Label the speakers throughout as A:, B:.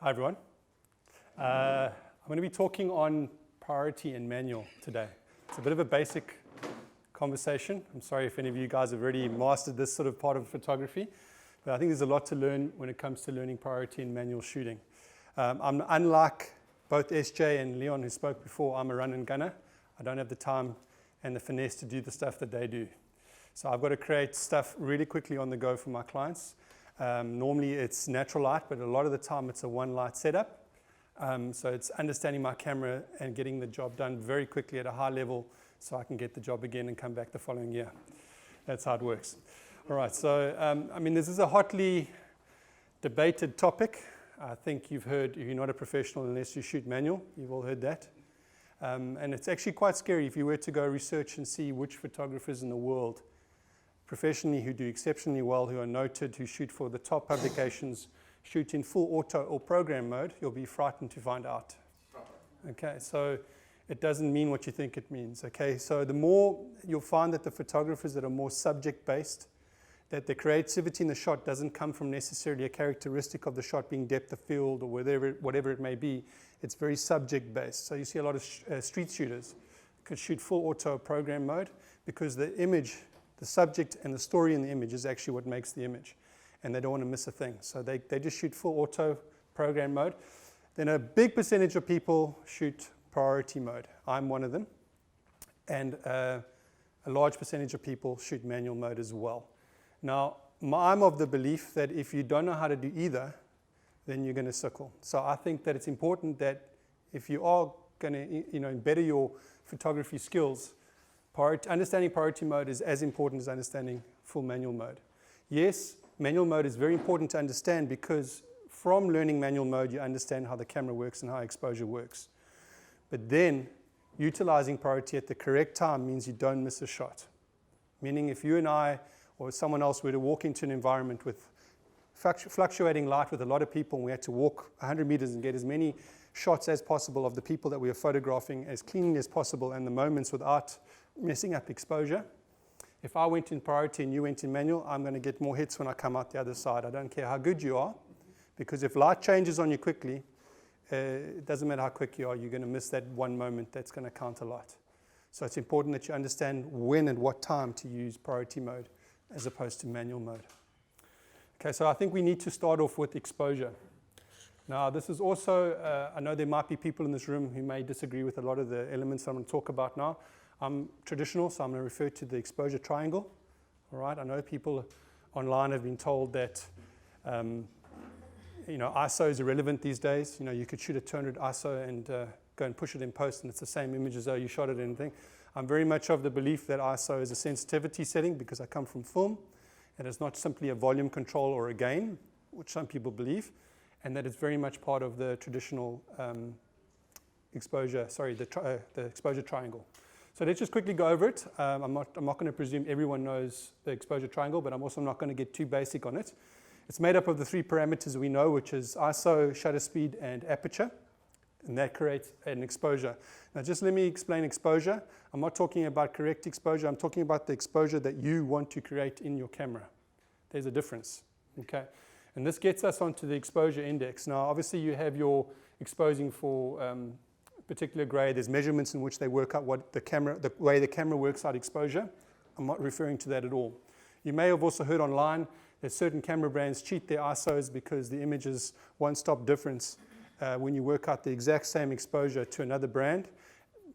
A: Hi everyone. I'm going to be talking on priority and manual today. It's a bit of a basic conversation. I'm sorry if any of you guys have already mastered this sort of part of photography, but I think there's a lot to learn when it comes to learning priority and manual shooting. I'm unlike both SJ and Leon who spoke before. I'm a run and gunner. I don't have the time and the finesse to do the stuff that they do. So I've got to create stuff really quickly on the go for my clients. Normally it's natural light, but a lot of the time it's a one light setup. So it's understanding my camera and getting the job done very quickly at a high level so I can get the job again and come back the following year. That's how it works. All right, so this is a hotly debated topic. I think you've heard, you're not a professional unless you shoot manual. You've all heard that. And it's actually quite scary if you were to go research and see which photographers in the world professionally who do exceptionally well, who are noted, who shoot for the top publications, shoot in full auto or program mode, you'll be frightened to find out. Okay, so it doesn't mean what you think it means. Okay, so the more you'll find that the photographers that are more subject-based, that the creativity in the shot doesn't come from necessarily a characteristic of the shot being depth of field or whatever it may be. It's very subject-based. So you see a lot of street shooters could shoot full auto program mode because the image, the subject and the story in the image is actually what makes the image. And they don't want to miss a thing. So they just shoot full auto program mode. Then a big percentage of people shoot priority mode. I'm one of them. And a large percentage of people shoot manual mode as well. Now, I'm of the belief that if you don't know how to do either, then you're going to suckle. So I think that it's important that if you are going to better your photography skills, understanding priority mode is as important as understanding full manual mode. Yes, manual mode is very important to understand because from learning manual mode, you understand how the camera works and how exposure works. But then, utilizing priority at the correct time means you don't miss a shot. Meaning if you and I or someone else were to walk into an environment with fluctuating light with a lot of people, and we had to walk 100 meters and get as many shots as possible of the people that we are photographing as cleanly as possible and the moments without messing up exposure. If I went in priority and you went in manual, I'm going to get more hits when I come out the other side. I don't care how good you are, because if light changes on you quickly, it doesn't matter how quick you are, you're going to miss that one moment that's going to count a lot. So it's important that you understand when and what time to use priority mode as opposed to manual mode. Okay, so I think we need to start off with exposure. Now, this is also, I know there might be people in this room who may disagree with a lot of the elements I'm going to talk about now. I'm traditional, so I'm going to refer to the exposure triangle. All right, I know people online have been told that ISO is irrelevant these days. You could shoot a 200 ISO and go and push it in post, and it's the same image as though you shot it and anything. I'm very much of the belief that ISO is a sensitivity setting because I come from film, and it's not simply a volume control or a gain, which some people believe, and that it's very much part of the traditional exposure, the exposure triangle. So let's just quickly go over it. I'm not going to presume everyone knows the exposure triangle, but I'm also not going to get too basic on it. It's made up of the three parameters we know, which is ISO, shutter speed, and aperture, and that creates an exposure. Now just let me explain exposure. I'm not talking about correct exposure. I'm talking about the exposure that you want to create in your camera. There's a difference, okay? And this gets us onto the exposure index. Now obviously you have your exposing for particular grade. There's measurements in which they work out what the way the camera works out exposure. I'm not referring to that at all. You may have also heard online that certain camera brands cheat their ISOs because the image is one-stop difference when you work out the exact same exposure to another brand.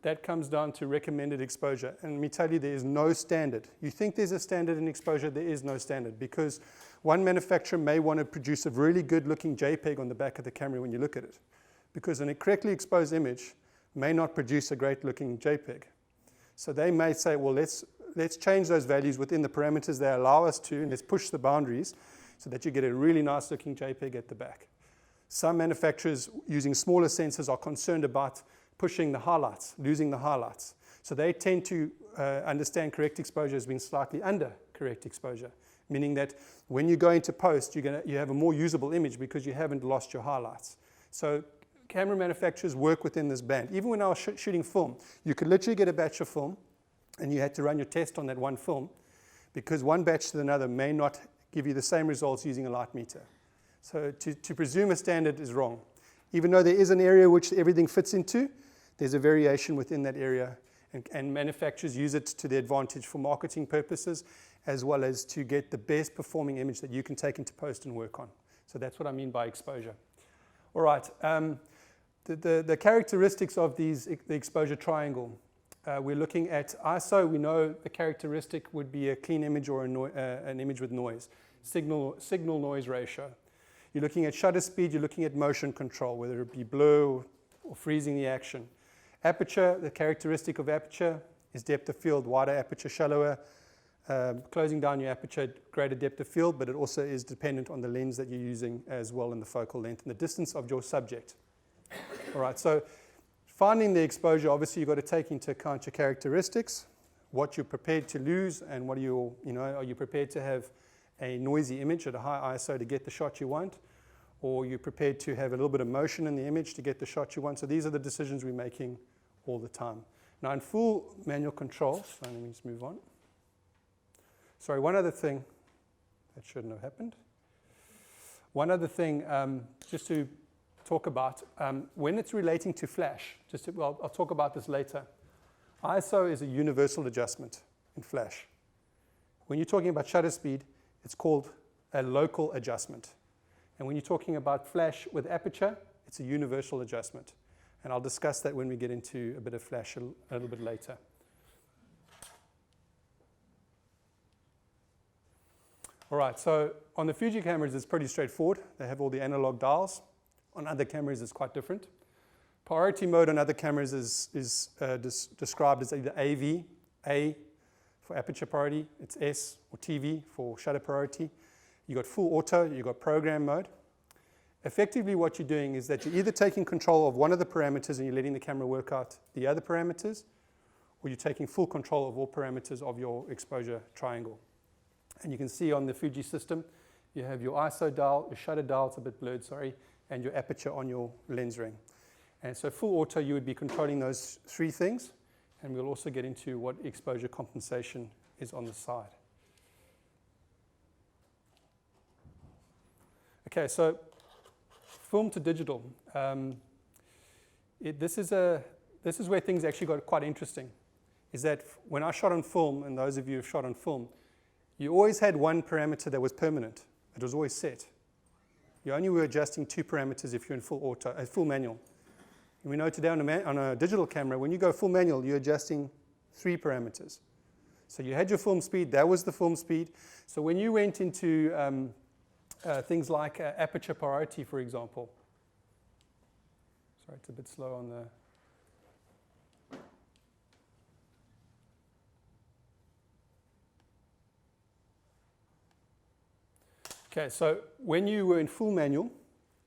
A: That comes down to recommended exposure. And let me tell you, there is no standard. You think there's a standard in exposure, there is no standard, because one manufacturer may want to produce a really good-looking JPEG on the back of the camera when you look at it, because a correctly exposed image may not produce a great-looking JPEG. So they may say, well, let's change those values within the parameters they allow us to, and let's push the boundaries so that you get a really nice-looking JPEG at the back. Some manufacturers using smaller sensors are concerned about pushing the highlights, losing the highlights. So they tend to understand correct exposure as being slightly under correct exposure, meaning that when you go into post, you have a more usable image because you haven't lost your highlights. So camera manufacturers work within this band. Even when I was shooting film, you could literally get a batch of film and you had to run your test on that one film because one batch to another may not give you the same results using a light meter. So to presume a standard is wrong. Even though there is an area which everything fits into, there's a variation within that area, and manufacturers use it to their advantage for marketing purposes, as well as to get the best performing image that you can take into post and work on. So that's what I mean by exposure. All right, the characteristics of the exposure triangle. We're looking at ISO. We know the characteristic would be a clean image or an image with noise, signal noise ratio. You're looking at shutter speed, you're looking at motion control, whether it be blur or freezing the action. Aperture, the characteristic of aperture is depth of field, wider aperture, shallower. Closing down your aperture, greater depth of field, but it also is dependent on the lens that you're using as well, and the focal length and the distance of your subject. All right, so finding the exposure, obviously you've got to take into account your characteristics, what you're prepared to lose, and what are you prepared to have a noisy image at a high ISO to get the shot you want, or you're prepared to have a little bit of motion in the image to get the shot you want. So these are the decisions we're making all the time. Now in full manual control, so let me just move on. Sorry, one other thing, that shouldn't have happened. One other thing just to talk about, when it's relating to flash, I'll talk about this later. ISO is a universal adjustment in flash. When you're talking about shutter speed, it's called a local adjustment. And when you're talking about flash with aperture, it's a universal adjustment. And I'll discuss that when we get into a bit of flash a little bit later. All right, so on the Fuji cameras, it's pretty straightforward. They have all the analog dials. On other cameras, it's quite different. Priority mode on other cameras is described as either AV, A for aperture priority, it's S or TV for shutter priority. You've got full auto, you've got program mode. Effectively, what you're doing is that you're either taking control of one of the parameters and you're letting the camera work out the other parameters, or you're taking full control of all parameters of your exposure triangle. And you can see on the Fuji system, you have your ISO dial, your shutter dial, it's a bit blurred, sorry, and your aperture on your lens ring. And so full auto, you would be controlling those three things, and we'll also get into what exposure compensation is on the side. Okay, so film to digital. This is where things actually got quite interesting, is that when I shot on film, and those of you who've shot on film, you always had one parameter that was permanent. It was always set. You only were adjusting two parameters if you're in full manual. And we know today on a digital camera, when you go full manual, you're adjusting three parameters. So you had your film speed, that was the film speed. So when you went into things like aperture priority, for example. Sorry, it's a bit slow on the... Okay, so when you were in full manual,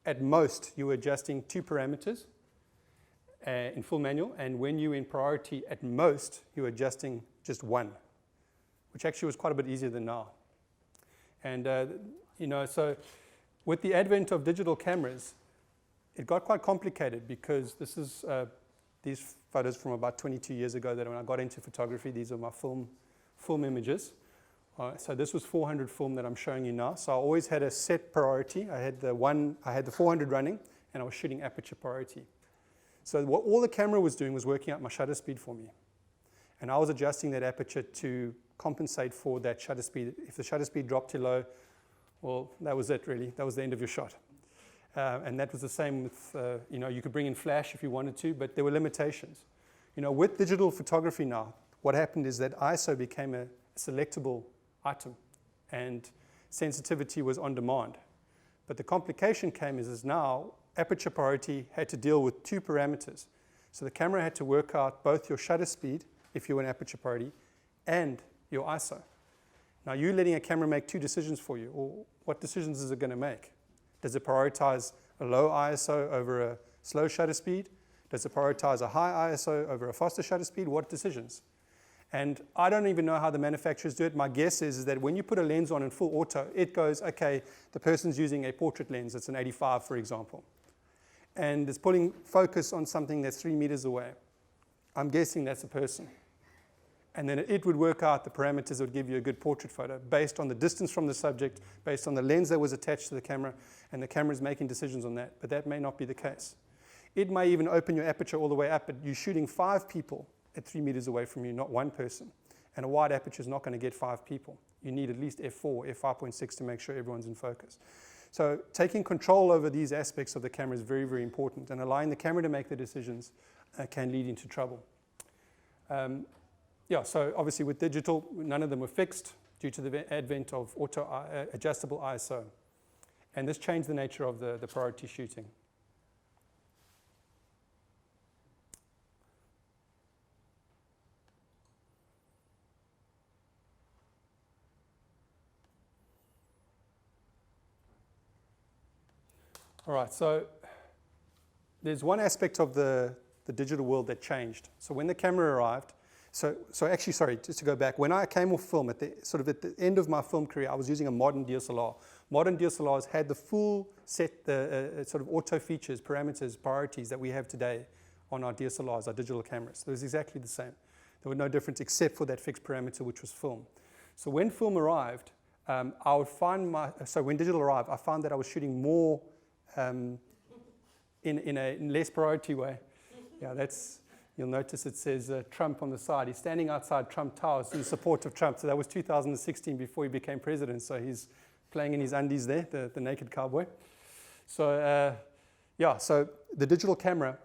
A: at most you were adjusting two parameters in full manual, and when you were in priority, at most you were adjusting just one, which actually was quite a bit easier than now. And so with the advent of digital cameras, it got quite complicated, because this is these photos from about 22 years ago that when I got into photography, these are my film images. So this was 400 film that I'm showing you now. So I always had a set priority. I had the 400 running, and I was shooting aperture priority. So what all the camera was doing was working out my shutter speed for me. And I was adjusting that aperture to compensate for that shutter speed. If the shutter speed dropped too low, well, that was it really. That was the end of your shot. And that was the same with, you could bring in flash if you wanted to, but there were limitations. With digital photography now, what happened is that ISO became a selectable item, and sensitivity was on demand. But the complication came is now aperture priority had to deal with two parameters. So the camera had to work out both your shutter speed, if you were in aperture priority, and your ISO. Now you're letting a camera make two decisions for you. Or what decisions is it going to make? Does it prioritize a low ISO over a slow shutter speed? Does it prioritize a high ISO over a faster shutter speed? What decisions? And I don't even know how the manufacturers do it. My guess is that when you put a lens on in full auto, it goes, okay, the person's using a portrait lens. It's an 85, for example. And it's pulling focus on something that's 3 meters away. I'm guessing that's a person. And then it would work out the parameters that would give you a good portrait photo based on the distance from the subject, based on the lens that was attached to the camera, and the camera's making decisions on that. But that may not be the case. It may even open your aperture all the way up, but you're shooting 5 people at 3 meters away from you, not one person. And a wide aperture is not going to get 5 people. You need at least f4, f5.6 to make sure everyone's in focus. So taking control over these aspects of the camera is very, very important, and allowing the camera to make the decisions can lead into trouble. So obviously with digital, none of them were fixed due to the advent of adjustable ISO. And this changed the nature of the priority shooting. All right, so there's one aspect of the digital world that changed. So when the camera arrived, just to go back, when I came off film at the end of my film career, I was using a modern DSLR. Modern DSLRs had the full set, the sort of auto features, parameters, priorities that we have today on our DSLRs, our digital cameras. It was exactly the same. There were no difference except for that fixed parameter, which was film. So when film arrived, when digital arrived, I found that I was shooting more in a less priority way. Yeah, you'll notice it says Trump on the side. He's standing outside Trump Towers in support of Trump. So that was 2016 before he became president. So he's playing in his undies there, the naked cowboy. So so the digital camera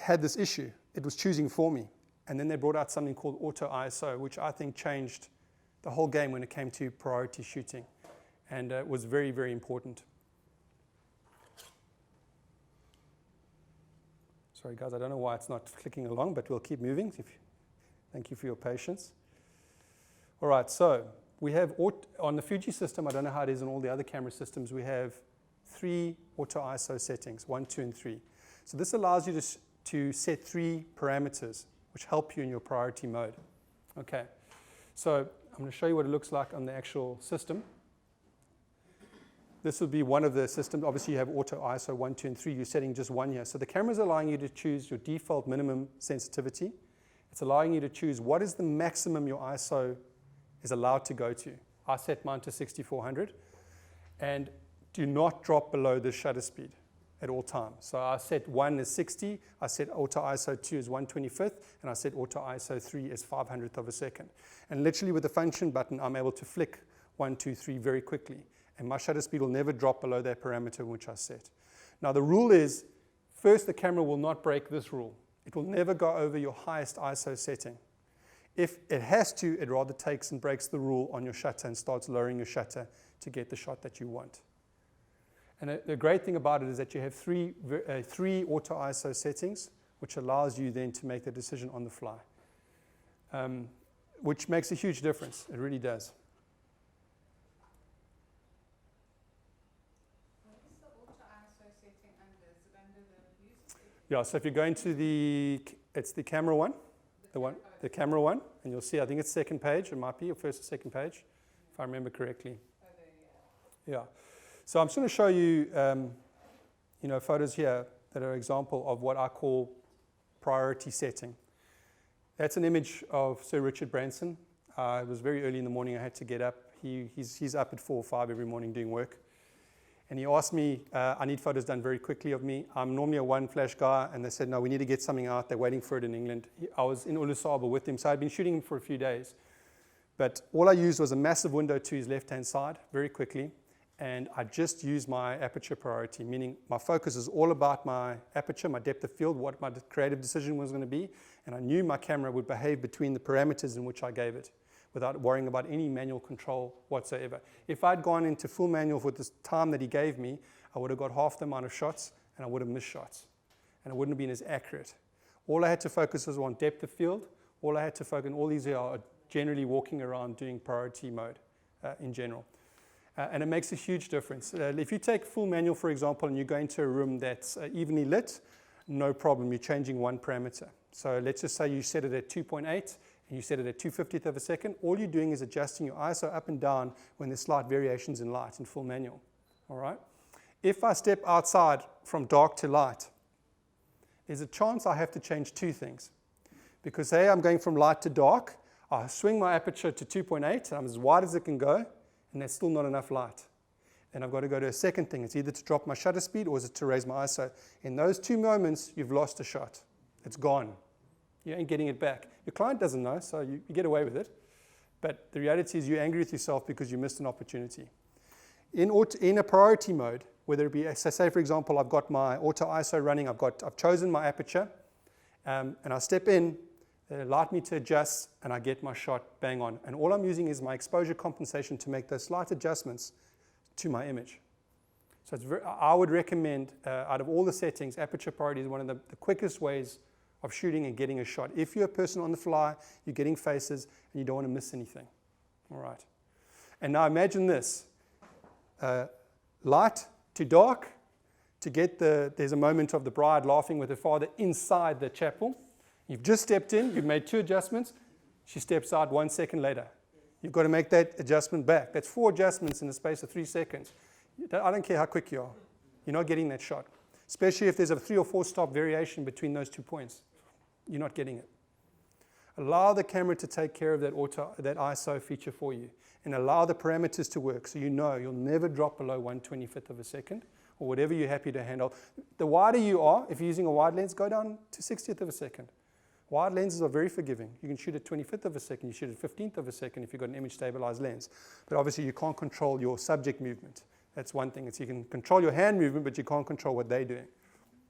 A: had this issue. It was choosing for me. And then they brought out something called auto ISO, which I think changed the whole game when it came to priority shooting. And it was very, very important. Sorry guys, I don't know why it's not clicking along, but we'll keep moving. Thank you for your patience. All right, so we have, on the Fuji system, I don't know how it is in all the other camera systems, we have 3 auto ISO settings, 1, 2, and 3. So this allows you to set 3 parameters, which help you in your priority mode. Okay, so I'm going to show you what it looks like on the actual system. This would be one of the systems. Obviously, you have auto ISO 1, 2, and 3. You're setting just 1 here. So the camera is allowing you to choose your default minimum sensitivity. It's allowing you to choose what is the maximum your ISO is allowed to go to. I set mine to 6400. And do not drop below the shutter speed at all times. So I set 1 as 60. I set auto ISO 2 as 1/25th. And I set auto ISO 3 as 500th of a second. And literally with the function button, I'm able to flick 1, 2, 3 very quickly. And my shutter speed will never drop below that parameter which I set. Now the rule is, first the camera will not break this rule. It will never go over your highest ISO setting. If it has to, it rather takes and breaks the rule on your shutter and starts lowering your shutter to get the shot that you want. And the great thing about it is that you have three auto ISO settings, which allows you then to make the decision on the fly, which makes a huge difference. It really does. Yeah, so if you're going to it's the camera one, the camera one, and you'll see, I think it's second page, it might be your first or second page, if I remember correctly. Yeah, so I'm just going to show you, photos here that are an example of what I call priority setting. That's an image of Sir Richard Branson. It was very early in the morning, I had to get up. He's up at 4 or 5 every morning doing work. And he asked me, I need photos done very quickly of me. I'm normally a one flash guy, and they said, no, we need to get something out. They're waiting for it in England. I was in Ulusaba with him, so I'd been shooting him for a few days. But all I used was a massive window to his left-hand side, very quickly, and I just used my aperture priority, meaning my focus is all about my aperture, my depth of field, what my creative decision was going to be, and I knew my camera would behave between the parameters in which I gave it, without worrying about any manual control whatsoever. If I'd gone into full manual with the time that he gave me, I would have got half the amount of shots, and I would have missed shots. And it wouldn't have been as accurate. All I had to focus was on depth of field. All I had to focus on, all these are generally walking around doing priority mode in general. And it makes a huge difference. If you take full manual, for example, and you go into a room that's evenly lit, no problem, you're changing one parameter. So let's just say you set it at 2.8, and you set it at 2/50th of a second. All you're doing is adjusting your ISO up and down when there's slight variations in light in full manual. All right? If I step outside from dark to light, there's a chance I have to change 2 things. Because say I'm going from light to dark, I swing my aperture to 2.8, and I'm as wide as it can go, and there's still not enough light. then I've got to go to a second thing. It's either to drop my shutter speed or is it to raise my ISO. In those two moments, you've lost a shot. It's gone. You ain't getting it back. Your client doesn't know, so you get away with it. But the reality is you're angry with yourself because you missed an opportunity. In a priority mode, whether it be, so say for example, I've got my auto ISO running, I've chosen my aperture, and I step in, the light meter adjusts, and I get my shot bang on. And all I'm using is my exposure compensation to make those slight adjustments to my image. So I would recommend, out of all the settings, aperture priority is one of the quickest ways of shooting and getting a shot. If you're a person on the fly, you're getting faces, and you don't want to miss anything. All right. And now imagine this. Light to dark, to get there's a moment of the bride laughing with her father inside the chapel. You've just stepped in, you've made 2 adjustments, she steps out 1 second later. You've got to make that adjustment back. That's 4 adjustments in the space of 3 seconds. I don't care how quick you are. You're not getting that shot. Especially if there's a 3 or 4 stop variation between those 2 points. You're not getting it. Allow the camera to take care of that ISO feature for you. And allow the parameters to work so you know you'll never drop below 1/25th of a second or whatever you're happy to handle. The wider you are, if you're using a wide lens, go down to 60th of a second. Wide lenses are very forgiving. You can shoot at 25th of a second, you shoot at 15th of a second if you've got an image stabilized lens. But obviously you can't control your subject movement. That's one thing. You can control your hand movement, but you can't control what they're doing.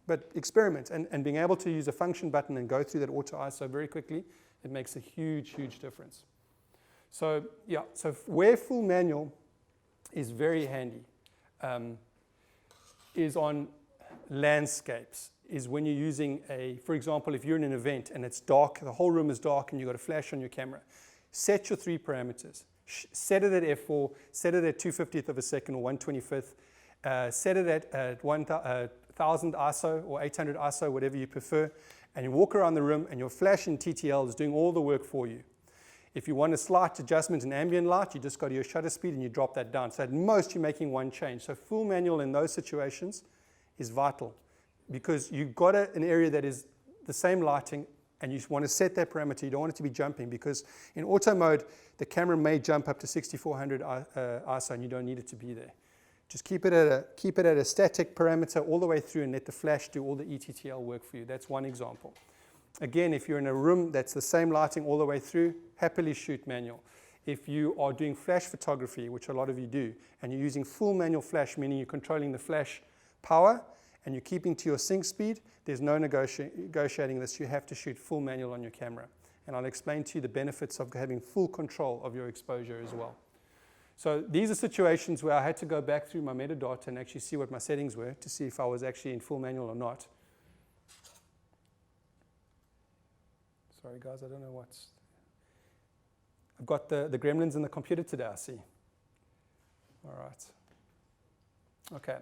A: But experiment, and being able to use a function button and go through that auto ISO very quickly, it makes a huge, huge difference. So yeah, so where full manual is very handy is on landscapes, is when you're using for example, if you're in an event and it's dark, the whole room is dark and you've got a flash on your camera, set your 3 parameters. Set it at f4, set it at 2/50th of a second or 1/25th, set it at 1000 ISO or 800 ISO, whatever you prefer, and you walk around the room and your flash in TTL is doing all the work for you. If you want a slight adjustment in ambient light, you just go to your shutter speed and you drop that down. So at most, you're making 1 change. So full manual in those situations is vital because you've got an area that is the same lighting and you want to set that parameter. You don't want it to be jumping because in auto mode, the camera may jump up to 6400 ISO and you don't need it to be there. Just keep it at a static parameter all the way through and let the flash do all the ETTL work for you. That's one example. Again, if you're in a room that's the same lighting all the way through, happily shoot manual. If you are doing flash photography, which a lot of you do, and you're using full manual flash, meaning you're controlling the flash power and you're keeping to your sync speed, there's no negotiating this. You have to shoot full manual on your camera. And I'll explain to you the benefits of having full control of your exposure as well. So these are situations where I had to go back through my metadata and actually see what my settings were to see if I was actually in full manual or not. Sorry guys, I don't know what's... I've got the gremlins in the computer today, I see. All right. Okay.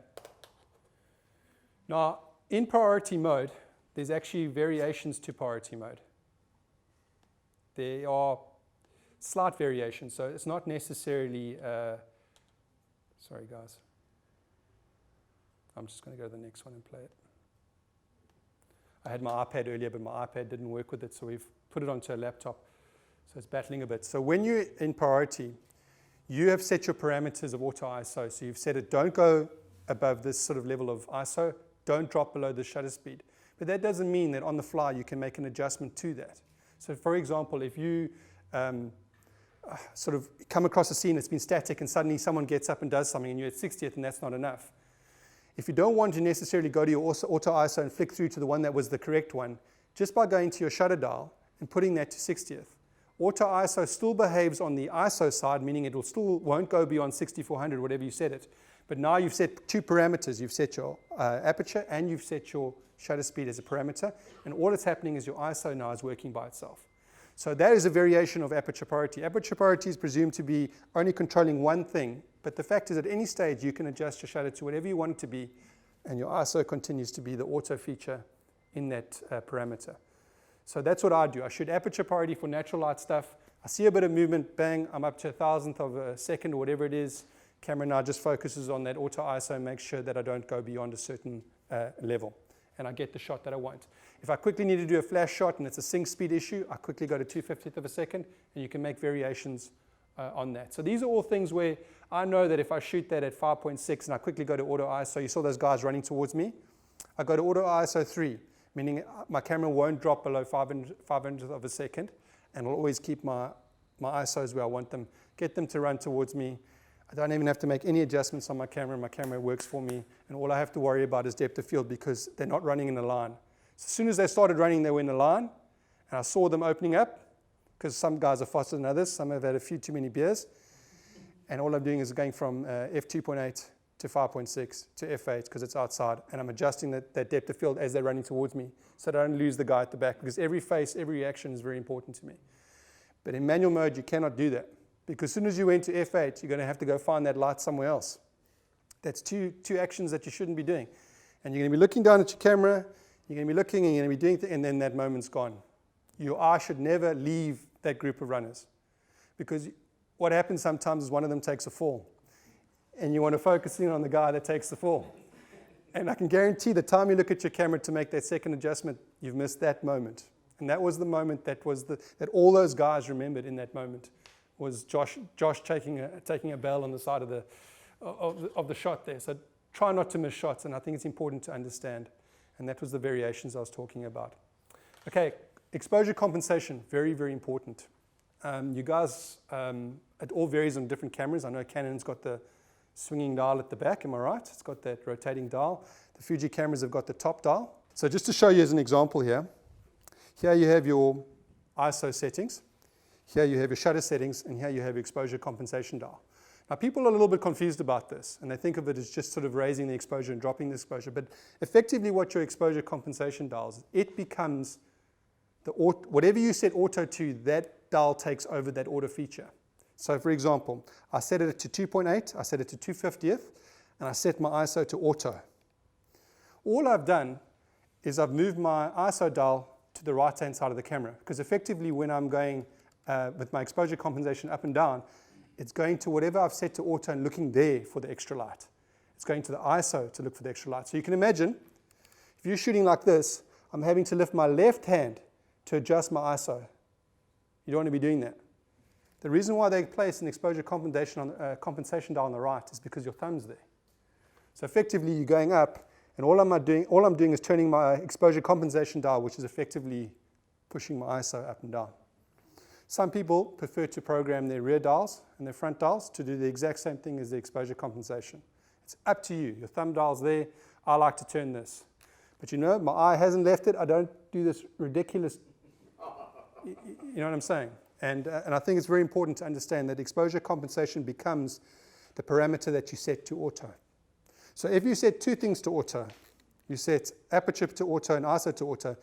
A: Now, in priority mode, there's actually variations to priority mode. There are slight variations, so it's not necessarily... sorry guys. I'm just going to go to the next one and play it. I had my iPad earlier, but my iPad didn't work with it, so we've put it onto a laptop. So it's battling a bit. So when you're in priority, you have set your parameters of auto ISO. So you've said it, don't go above this sort of level of ISO, don't drop below the shutter speed. But that doesn't mean that on the fly you can make an adjustment to that. So for example, if you sort of come across a scene that's been static and suddenly someone gets up and does something and you're at 60th and that's not enough. If you don't want to necessarily go to your auto ISO and flick through to the one that was the correct one, just by going to your shutter dial and putting that to 60th, auto ISO still behaves on the ISO side, meaning it won't go beyond 6400, whatever you set it. But now you've set 2 parameters. You've set your aperture and you've set your shutter speed as a parameter. And all that's happening is your ISO now is working by itself. So that is a variation of aperture priority. Aperture priority is presumed to be only controlling one thing. But the fact is at any stage you can adjust your shutter to whatever you want it to be. And your ISO continues to be the auto feature in that parameter. So that's what I do. I shoot aperture priority for natural light stuff. I see a bit of movement, bang, I'm up to 1,000th of a second or whatever it is. Camera now just focuses on that auto ISO and makes sure that I don't go beyond a certain level. And I get the shot that I want. If I quickly need to do a flash shot and it's a sync speed issue, I quickly go to 2/50th of a second and you can make variations on that. So these are all things where I know that if I shoot that at 5.6 and I quickly go to auto ISO, you saw those guys running towards me. I go to auto ISO 3, meaning my camera won't drop below 500th of a second, and I'll always keep my ISOs where I want them, get them to run towards me. I don't even have to make any adjustments on my camera works for me, and all I have to worry about is depth of field because they're not running in a line. So as soon as they started running, they were in a line, and I saw them opening up, because some guys are faster than others, some have had a few too many beers, and all I'm doing is going from f2.8 to 5.6 to f8 because it's outside, and I'm adjusting that depth of field as they're running towards me so that I don't lose the guy at the back, because every face, every reaction is very important to me. But in manual mode, you cannot do that, because as soon as you went to f8, you're going to have to go find that light somewhere else. That's two actions that you shouldn't be doing. And you're going to be looking down at your camera, you're going to be looking, and you're going to be doing things, and then that moment's gone. Your eye should never leave that group of runners, because what happens sometimes is one of them takes a fall, and you want to focus in on the guy that takes the fall. And I can guarantee the time you look at your camera to make that second adjustment, you've missed that moment. And that was the moment that all those guys remembered in that moment, was Josh taking a bail on the side of the shot there. So try not to miss shots, and I think it's important to understand. And that was the variations I was talking about. Okay, exposure compensation, very, very important. You guys, it all varies on different cameras. I know Canon's got the swinging dial at the back, am I right? It's got that rotating dial. The Fuji cameras have got the top dial. So just to show you as an example here you have your ISO settings, here you have your shutter settings, and here you have your exposure compensation dial. Now people are a little bit confused about this, and they think of it as just sort of raising the exposure and dropping the exposure, but effectively what your exposure compensation dial is, it becomes whatever you set auto to, that dial takes over that auto feature. So for example, I set it to 2.8, I set it to 250th, and I set my ISO to auto. All I've done is I've moved my ISO dial to the right-hand side of the camera, because effectively when I'm going with my exposure compensation up and down, it's going to whatever I've set to auto and looking there for the extra light. It's going to the ISO to look for the extra light. So you can imagine, if you're shooting like this, I'm having to lift my left hand to adjust my ISO. You don't want to be doing that. The reason why they place an exposure compensation dial on the right is because your thumb's there. So effectively you're going up, and all I'm doing is turning my exposure compensation dial, which is effectively pushing my ISO up and down. Some people prefer to program their rear dials and their front dials to do the exact same thing as the exposure compensation. It's up to you. Your thumb dial's there. I like to turn this. But you know, my eye hasn't left it. I don't do this ridiculous, you know what I'm saying? And I think it's very important to understand that exposure compensation becomes the parameter that you set to auto. So if you set two things to auto, you set aperture to auto and ISO to auto,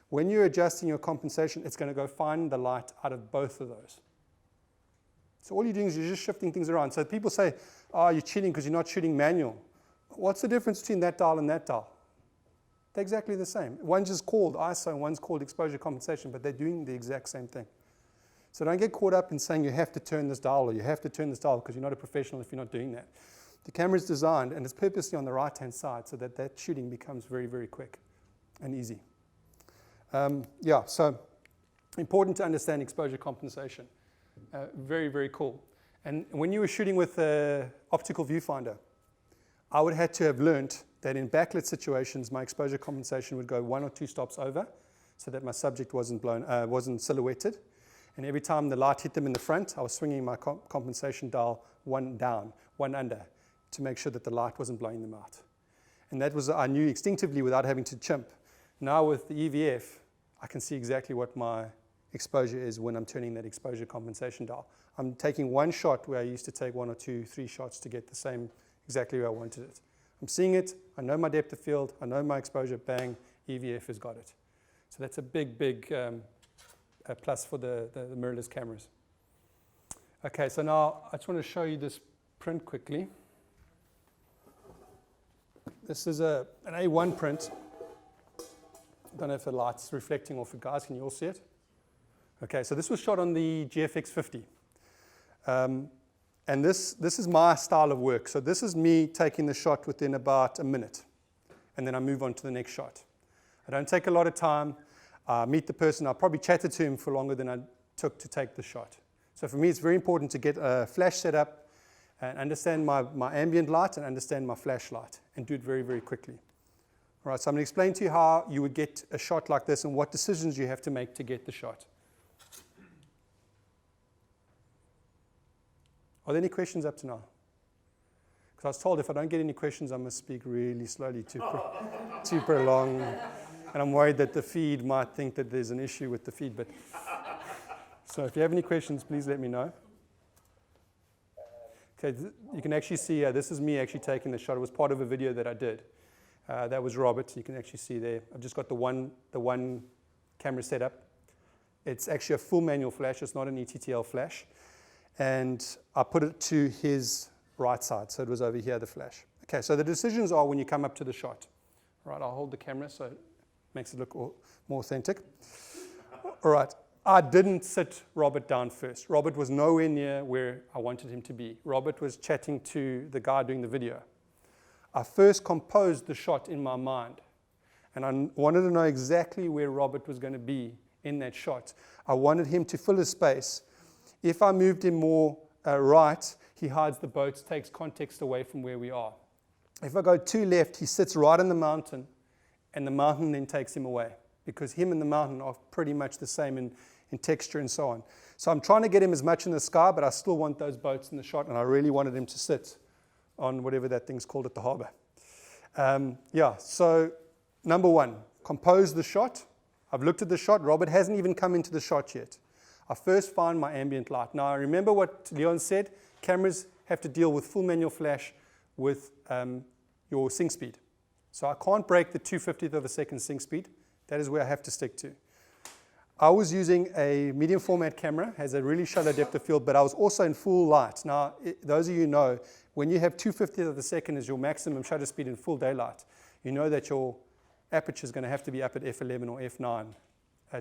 A: when you're adjusting your compensation, it's going to go find the light out of both of those. So all you're doing is you're just shifting things around. So people say, oh, you're cheating because you're not shooting manual. What's the difference between that dial and that dial? They're exactly the same. One's just called ISO and one's called exposure compensation, but they're doing the exact same thing. So don't get caught up in saying you have to turn this dial or you have to turn this dial, because you're not a professional if you're not doing that. The camera's designed, and it's purposely on the right-hand side so that shooting becomes very, very quick and easy. So important to understand exposure compensation. Very, very cool. And when you were shooting with an optical viewfinder, I would have to have learned that in backlit situations, my exposure compensation would go 1 or 2 stops over so that my subject wasn't silhouetted. And every time the light hit them in the front, I was swinging my compensation dial 1 down, 1 under, to make sure that the light wasn't blowing them out. And that was, I knew instinctively without having to chimp. Now with the EVF, I can see exactly what my exposure is when I'm turning that exposure compensation dial. I'm taking one shot where I used to take 1 or 2, 3 shots to get the same, exactly where I wanted it. I'm seeing it, I know my depth of field, I know my exposure, bang, EVF has got it. So that's a big, big plus for the mirrorless cameras. Okay, so now I just want to show you this print quickly. This is an A1 print. I don't know if the light's reflecting off it, guys. Can you all see it? Okay, so this was shot on the GFX 50. And this is my style of work. So this is me taking the shot within about a minute. And then I move on to the next shot. I don't take a lot of time. Meet the person. I'll probably chatted to him for longer than I took to take the shot. So for me, it's very important to get a flash set up, and understand my ambient light and understand my flash light, and do it very, very quickly. All right, so I'm going to explain to you how you would get a shot like this and what decisions you have to make to get the shot. Are there any questions up to now? Because I was told if I don't get any questions, I must speak really slowly to prolong. And I'm worried that the feed might think that there's an issue with the feed. But so if you have any questions, please let me know. Okay, you can actually see, this is me actually taking the shot. It was part of a video that I did. That was Robert. You can actually see there. I've just got the one camera set up. It's actually a full manual flash. It's not an ETTL flash. And I put it to his right side. So it was over here, the flash. Okay, so the decisions are when you come up to the shot. All right, I'll hold the camera so it makes it look more authentic. All right, I didn't sit Robert down first. Robert was nowhere near where I wanted him to be. Robert was chatting to the guy doing the video. I first composed the shot in my mind. And I wanted to know exactly where Robert was going to be in that shot. I wanted him to fill his space. If I moved him more right, he hides the boats, takes context away from where we are. If I go too left, he sits right in the mountain, and the mountain then takes him away, because him and the mountain are pretty much the same in texture and so on. So I'm trying to get him as much in the sky, but I still want those boats in the shot, and I really wanted him to sit on whatever that thing's called at the harbor. So number one, compose the shot. I've looked at the shot. Robert hasn't even come into the shot yet. I first find my ambient light. Now, I remember what Leon said. Cameras have to deal with full manual flash with your sync speed. So I can't break the 2/50th of a second sync speed. That is where I have to stick to. I was using a medium format camera, has a really shallow depth of field, but I was also in full light. Now, those of you know, when you have 2/50th of a second as your maximum shutter speed in full daylight, you know that your aperture is going to have to be up at f11 or f9.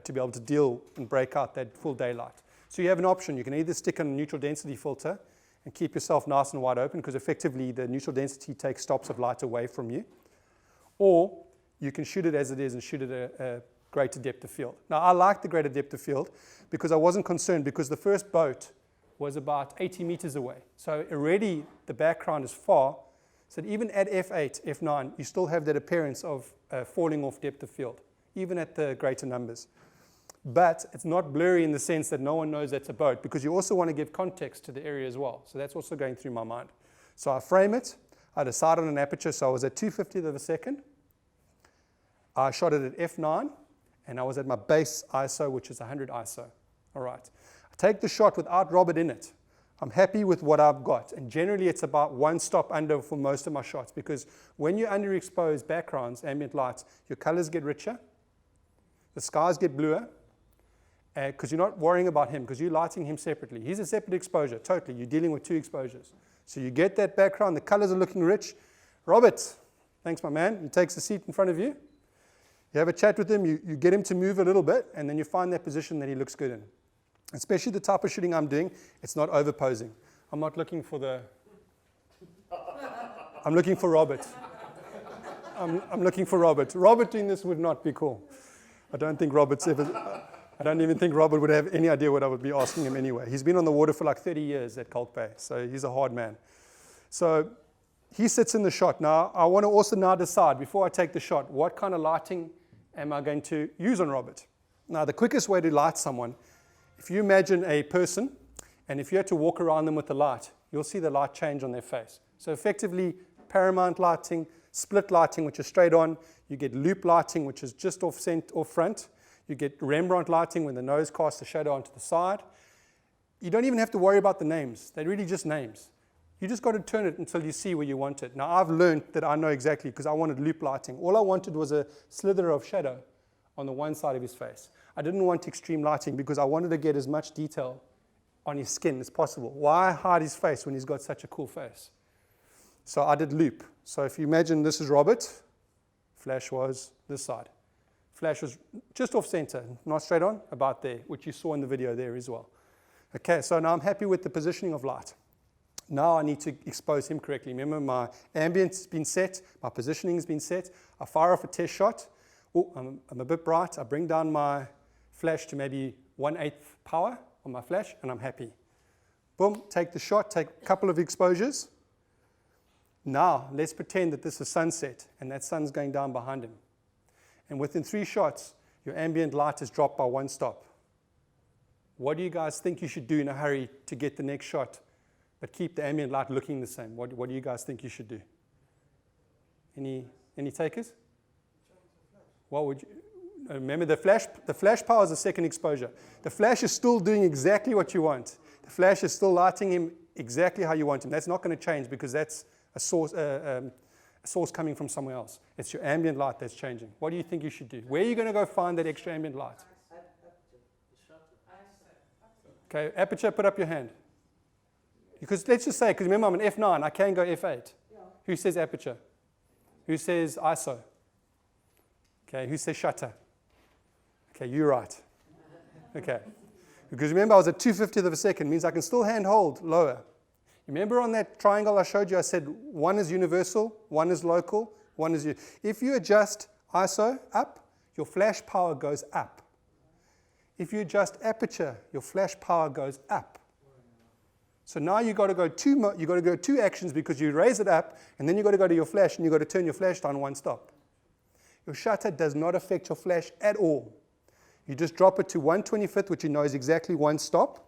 A: To be able to deal and break out that full daylight. So you have an option. You can either stick on a neutral density filter and keep yourself nice and wide open, because effectively the neutral density takes stops of light away from you. Or you can shoot it as it is and shoot it at a greater depth of field. Now, I like the greater depth of field because I wasn't concerned, because the first boat was about 80 meters away. So already the background is far. So that even at f8, f9, you still have that appearance of falling off depth of field, even at the greater numbers. But it's not blurry in the sense that no one knows that's a boat, because you also want to give context to the area as well. So that's also going through my mind. So I frame it. I decide on an aperture. So I was at 2/50th of a second. I shot it at f9, and I was at my base ISO, which is 100 ISO. All right. I take the shot without Robert in it. I'm happy with what I've got. And generally, it's about one stop under for most of my shots, because when you underexpose backgrounds, ambient lights, your colors get richer, the skies get bluer, because you're not worrying about him, because you're lighting him separately. He's a separate exposure, totally. You're dealing with two exposures. So you get that background, the colors are looking rich. Robert, thanks, my man. He takes a seat in front of you. You have a chat with him, you get him to move a little bit, and then you find that position that he looks good in. Especially the type of shooting I'm doing, it's not overposing. I'm not looking for I'm looking for Robert. I'm looking for Robert. Robert doing this would not be cool. I don't even think Robert would have any idea what I would be asking him anyway. He's been on the water for like 30 years at Kalk Bay, so he's a hard man. So he sits in the shot. Now, I want to also now decide, before I take the shot, what kind of lighting am I going to use on Robert? Now, the quickest way to light someone, if you imagine a person, and if you had to walk around them with the light, you'll see the light change on their face. So effectively, paramount lighting, split lighting, which is straight on. You get loop lighting, which is just off front. You get Rembrandt lighting when the nose casts a shadow onto the side. You don't even have to worry about the names. They're really just names. You just got to turn it until you see where you want it. Now, I've learned that I know exactly, because I wanted loop lighting. All I wanted was a slither of shadow on the one side of his face. I didn't want extreme lighting because I wanted to get as much detail on his skin as possible. Why hide his face when he's got such a cool face? So I did loop. So if you imagine this is Robert, flash was this side. Flash was just off center, not straight on, about there, which you saw in the video there as well. Okay, so now I'm happy with the positioning of light. Now I need to expose him correctly. Remember, my ambient's been set, my positioning's been set. I fire off a test shot. Oh, I'm a bit bright. I bring down my flash to maybe 1/8 power on my flash, and I'm happy. Boom, take the shot, take a couple of exposures. Now, let's pretend that this is sunset and that sun's going down behind him. And within 3 shots, your ambient light is dropped by 1 stop. What do you guys think you should do in a hurry to get the next shot, but keep the ambient light looking the same? What do you guys think you should do? Any takers? What would you? Remember, the flash power is the second exposure. The flash is still doing exactly what you want. The flash is still lighting him exactly how you want him. That's not going to change because that's a source coming from somewhere else. It's your ambient light that's changing. What do you think you should do? Where are you going to go find that extra ambient light? Okay, aperture, put up your hand. Because let's just say, because remember I'm an F9, I can go F8. Yeah. Who says aperture? Who says ISO? Okay, who says shutter? Okay, you're right. Okay. Because remember I was at 2/50th of a second, means I can still hand hold lower. Remember on that triangle I showed you, I said 1 is universal, 1 is local, 1 is... If you adjust ISO up, your flash power goes up. If you adjust aperture, your flash power goes up. So now you've got to go 2 actions because you raise it up, and then you've got to go to your flash, and you've got to turn your flash down 1 stop. Your shutter does not affect your flash at all. You just drop it to 1/25th, which you know is exactly 1 stop.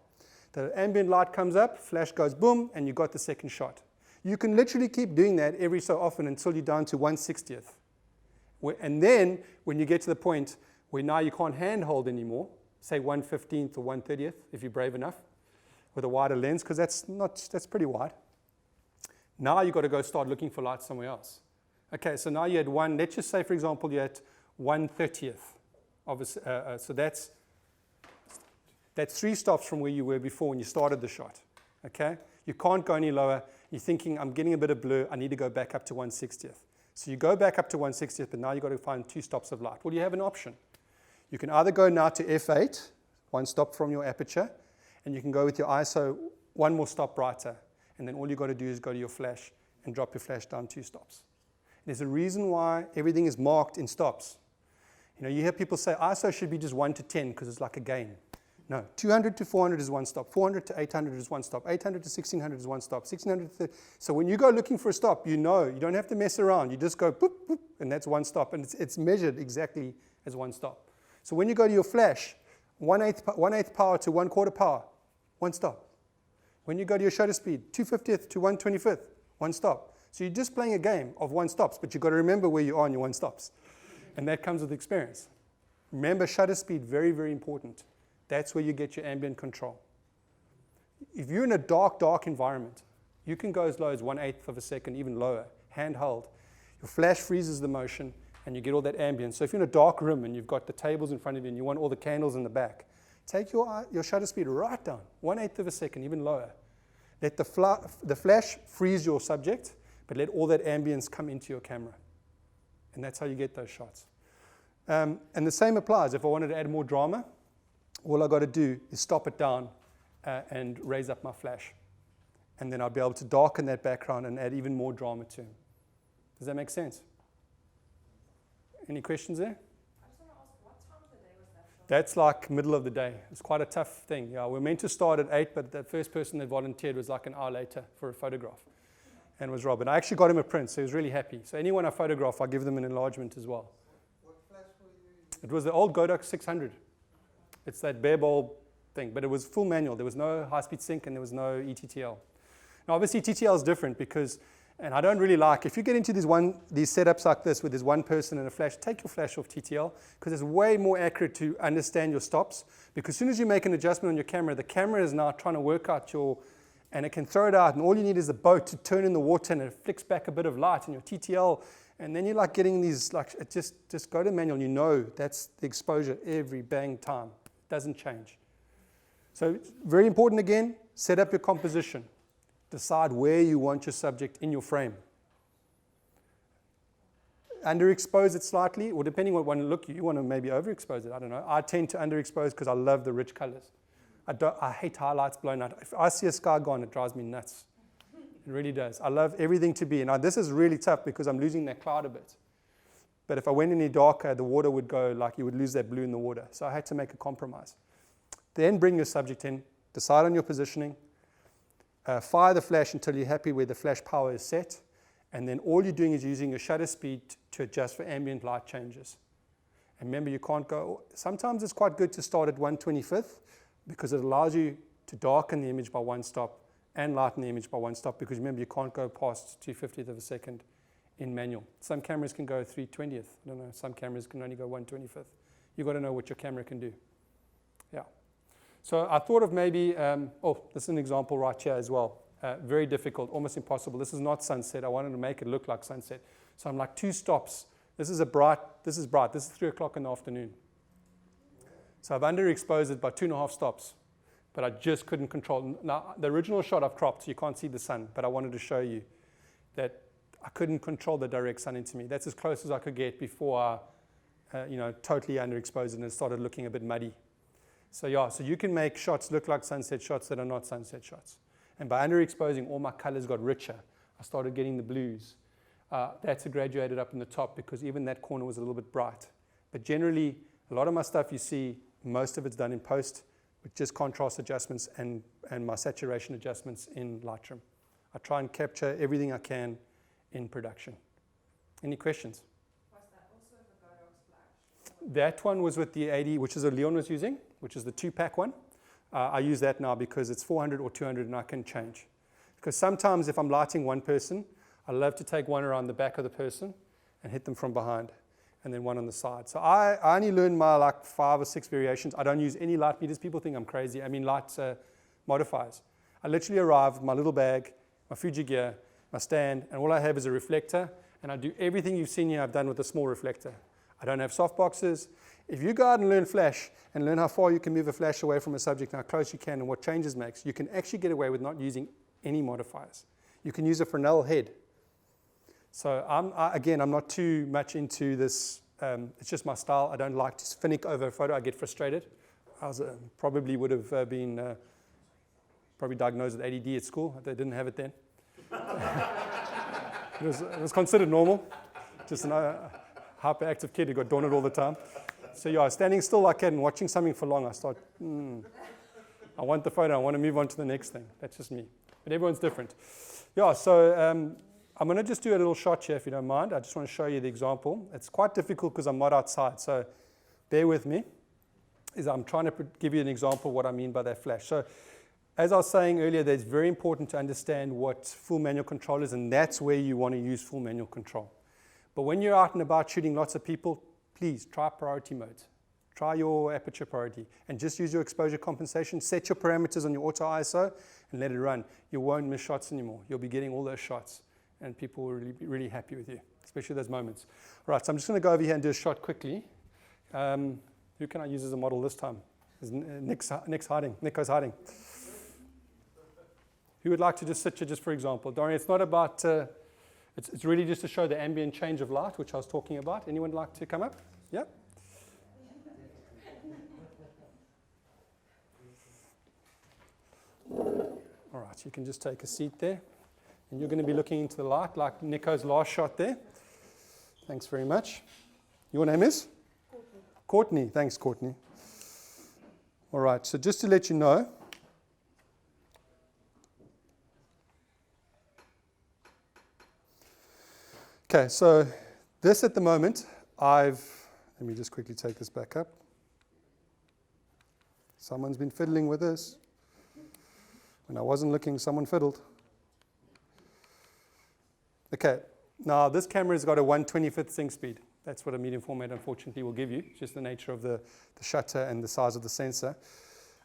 A: The ambient light comes up, flash goes boom, and you got the second shot. You can literally keep doing that every so often until you're down to 1/60th. And then when you get to the point where now you can't handhold anymore, say 1/15th or 1/30th, if you're brave enough, with a wider lens, because that's pretty wide. Now you've got to go start looking for light somewhere else. Okay, so now you had let's just say, for example, you're at 1/30th. So that's 3 stops from where you were before when you started the shot. Okay? You can't go any lower. You're thinking, I'm getting a bit of blur. I need to go back up to 1/60th. So you go back up to 1/60th, but now you've got to find 2 stops of light. Well, you have an option. You can either go now to F8, 1 stop from your aperture, and you can go with your ISO 1 more stop brighter. And then all you've got to do is go to your flash and drop your flash down 2 stops. There's a reason why everything is marked in stops. You know, you hear people say ISO should be just 1 to 10 because it's like a game. No, 200 to 400 is 1 stop. 400 to 800 is 1 stop. 800 to 1600 is 1 stop. 1600 to so when you go looking for a stop, you know, you don't have to mess around. You just go boop, boop, and that's 1 stop. And it's measured exactly as 1 stop. So when you go to your flash, 1/8 power to 1/4 power, 1 stop. When you go to your shutter speed, 2/50th to 1/25th, 1 stop. So you're just playing a game of 1 stops, but you've got to remember where you are on your 1 stops. And that comes with experience. Remember, shutter speed, very, very important. That's where you get your ambient control. If you're in a dark, dark environment, you can go as low as 1/8 of a second, even lower, handheld. Your flash freezes the motion, and you get all that ambience. So if you're in a dark room and you've got the tables in front of you and you want all the candles in the back, take your shutter speed right down, 1/8 of a second, even lower. Let the flash freeze your subject, but let all that ambience come into your camera. And that's how you get those shots. And the same applies. If I wanted to add more drama, all I've got to do is stop it down and raise up my flash. And then I'll be able to darken that background and add even more drama to him. Does that make sense? Any questions there?
B: I just want to ask, what time of the day was that shot?
A: That's like middle of the day. It's quite a tough thing. Yeah, we're meant to start at 8, but the first person that volunteered was like an hour later for a photograph. And it was Rob. And I actually got him a print, so he was really happy. So anyone I photograph, I give them an enlargement as well.
C: What flash were you using?
A: It was the old Godox 600. It's that bare bulb thing, but it was full manual. There was no high-speed sync and there was no ETTL. Now, obviously, TTL is different because, and I don't really like, if you get into these setups like this where there's one person and a flash, take your flash off TTL because it's way more accurate to understand your stops. Because as soon as you make an adjustment on your camera, the camera is now trying to work out and it can throw it out, and all you need is a boat to turn in the water and it flicks back a bit of light in your TTL. And then you're like getting these, like, just go to manual. You know that's the exposure every bang time. Doesn't change. So very important again, set up your composition. Decide where you want your subject in your frame. Underexpose it slightly, or depending on what one look, you want to maybe overexpose it. I don't know. I tend to underexpose because I love the rich colors. I hate highlights blown out. If I see a sky gone, it drives me nuts. It really does. I love everything to be. Now this is really tough because I'm losing that cloud a bit. But if I went any darker, the water would go like you would lose that blue in the water. So I had to make a compromise. Then bring your subject in, decide on your positioning, fire the flash until you're happy where the flash power is set, and then all you're doing is using your shutter speed to adjust for ambient light changes. And remember, you can't go, sometimes it's quite good to start at 1/25th because it allows you to darken the image by 1 stop and lighten the image by 1 stop, because remember, you can't go past 2/50th of a second in manual. Some cameras can go 3/20th. I don't know, some cameras can only go 1/25th. You've got to know what your camera can do. Yeah. So I thought of maybe, this is an example right here as well. Very difficult, almost impossible. This is not sunset. I wanted to make it look like sunset. So I'm like 2 stops. This is bright. This is 3 o'clock in the afternoon. So I've underexposed it by 2.5 stops, but I just couldn't control. Now, the original shot I've cropped, so you can't see the sun, but I wanted to show you that I couldn't control the direct sun into me. That's as close as I could get before I, totally underexposed it and it started looking a bit muddy. So yeah, so you can make shots look like sunset shots that are not sunset shots. And by underexposing, all my colors got richer. I started getting the blues. That's graduated up in the top because even that corner was a little bit bright. But generally, a lot of my stuff you see, most of it's done in post with just contrast adjustments and my saturation adjustments in Lightroom. I try and capture everything I can in production. Any questions?
B: Was that also the Botox Flash?
A: That one was with the 80, which is what Leon was using, which is the 2-pack one. I use that now because it's 400 or 200 and I can change. Because sometimes if I'm lighting one person, I love to take one around the back of the person and hit them from behind, and then one on the side. So I only learned my like 5 or 6 variations. I don't use any light meters. People think I'm crazy. I mean light modifiers. I literally arrive with my little bag, my Fuji gear, my stand, and all I have is a reflector, and I do everything you've seen here I've done with a small reflector. I don't have softboxes. If you go out and learn flash and learn how far you can move a flash away from a subject and how close you can and what changes makes, you can actually get away with not using any modifiers. You can use a Fresnel head. So I'm not too much into this. It's just my style. I don't like to finick over a photo. I get frustrated. I probably would have been probably diagnosed with ADD at school. They didn't have it then. It was considered normal. Just a hyperactive kid who got daunted all the time. So yeah, standing still like that and watching something for long, I start, I want the photo. I want to move on to the next thing. That's just me. But everyone's different. Yeah, so I'm going to just do a little shot here if you don't mind. I just want to show you the example. It's quite difficult because I'm not outside, so bear with me. I'm trying to give you an example of what I mean by that flash. So as I was saying earlier, it's very important to understand what full manual control is, and that's where you want to use full manual control. But when you're out and about shooting lots of people, please try priority modes. Try your aperture priority and just use your exposure compensation. Set your parameters on your auto ISO and let it run. You won't miss shots anymore. You'll be getting all those shots and people will really be really happy with you, especially those moments. All right, so I'm just going to go over here and do a shot quickly. Who can I use as a model this time? Nick's hiding. Nico's hiding. Who would like to just sit here just for example? Dorian, it's not about, it's really just to show the ambient change of light, which I was talking about. Anyone like to come up? Yeah? All right, you can just take a seat there. And you're going to be looking into the light like Nico's last shot there. Thanks very much. Your name is? Courtney. Courtney. Thanks, Courtney. All right, so just to let you know, okay, so this at the moment, let me just quickly take this back up. Someone's been fiddling with this. When I wasn't looking, someone fiddled. Okay, now this camera's got a 1/25th sync speed. That's what a medium format unfortunately will give you. It's just the nature of the shutter and the size of the sensor.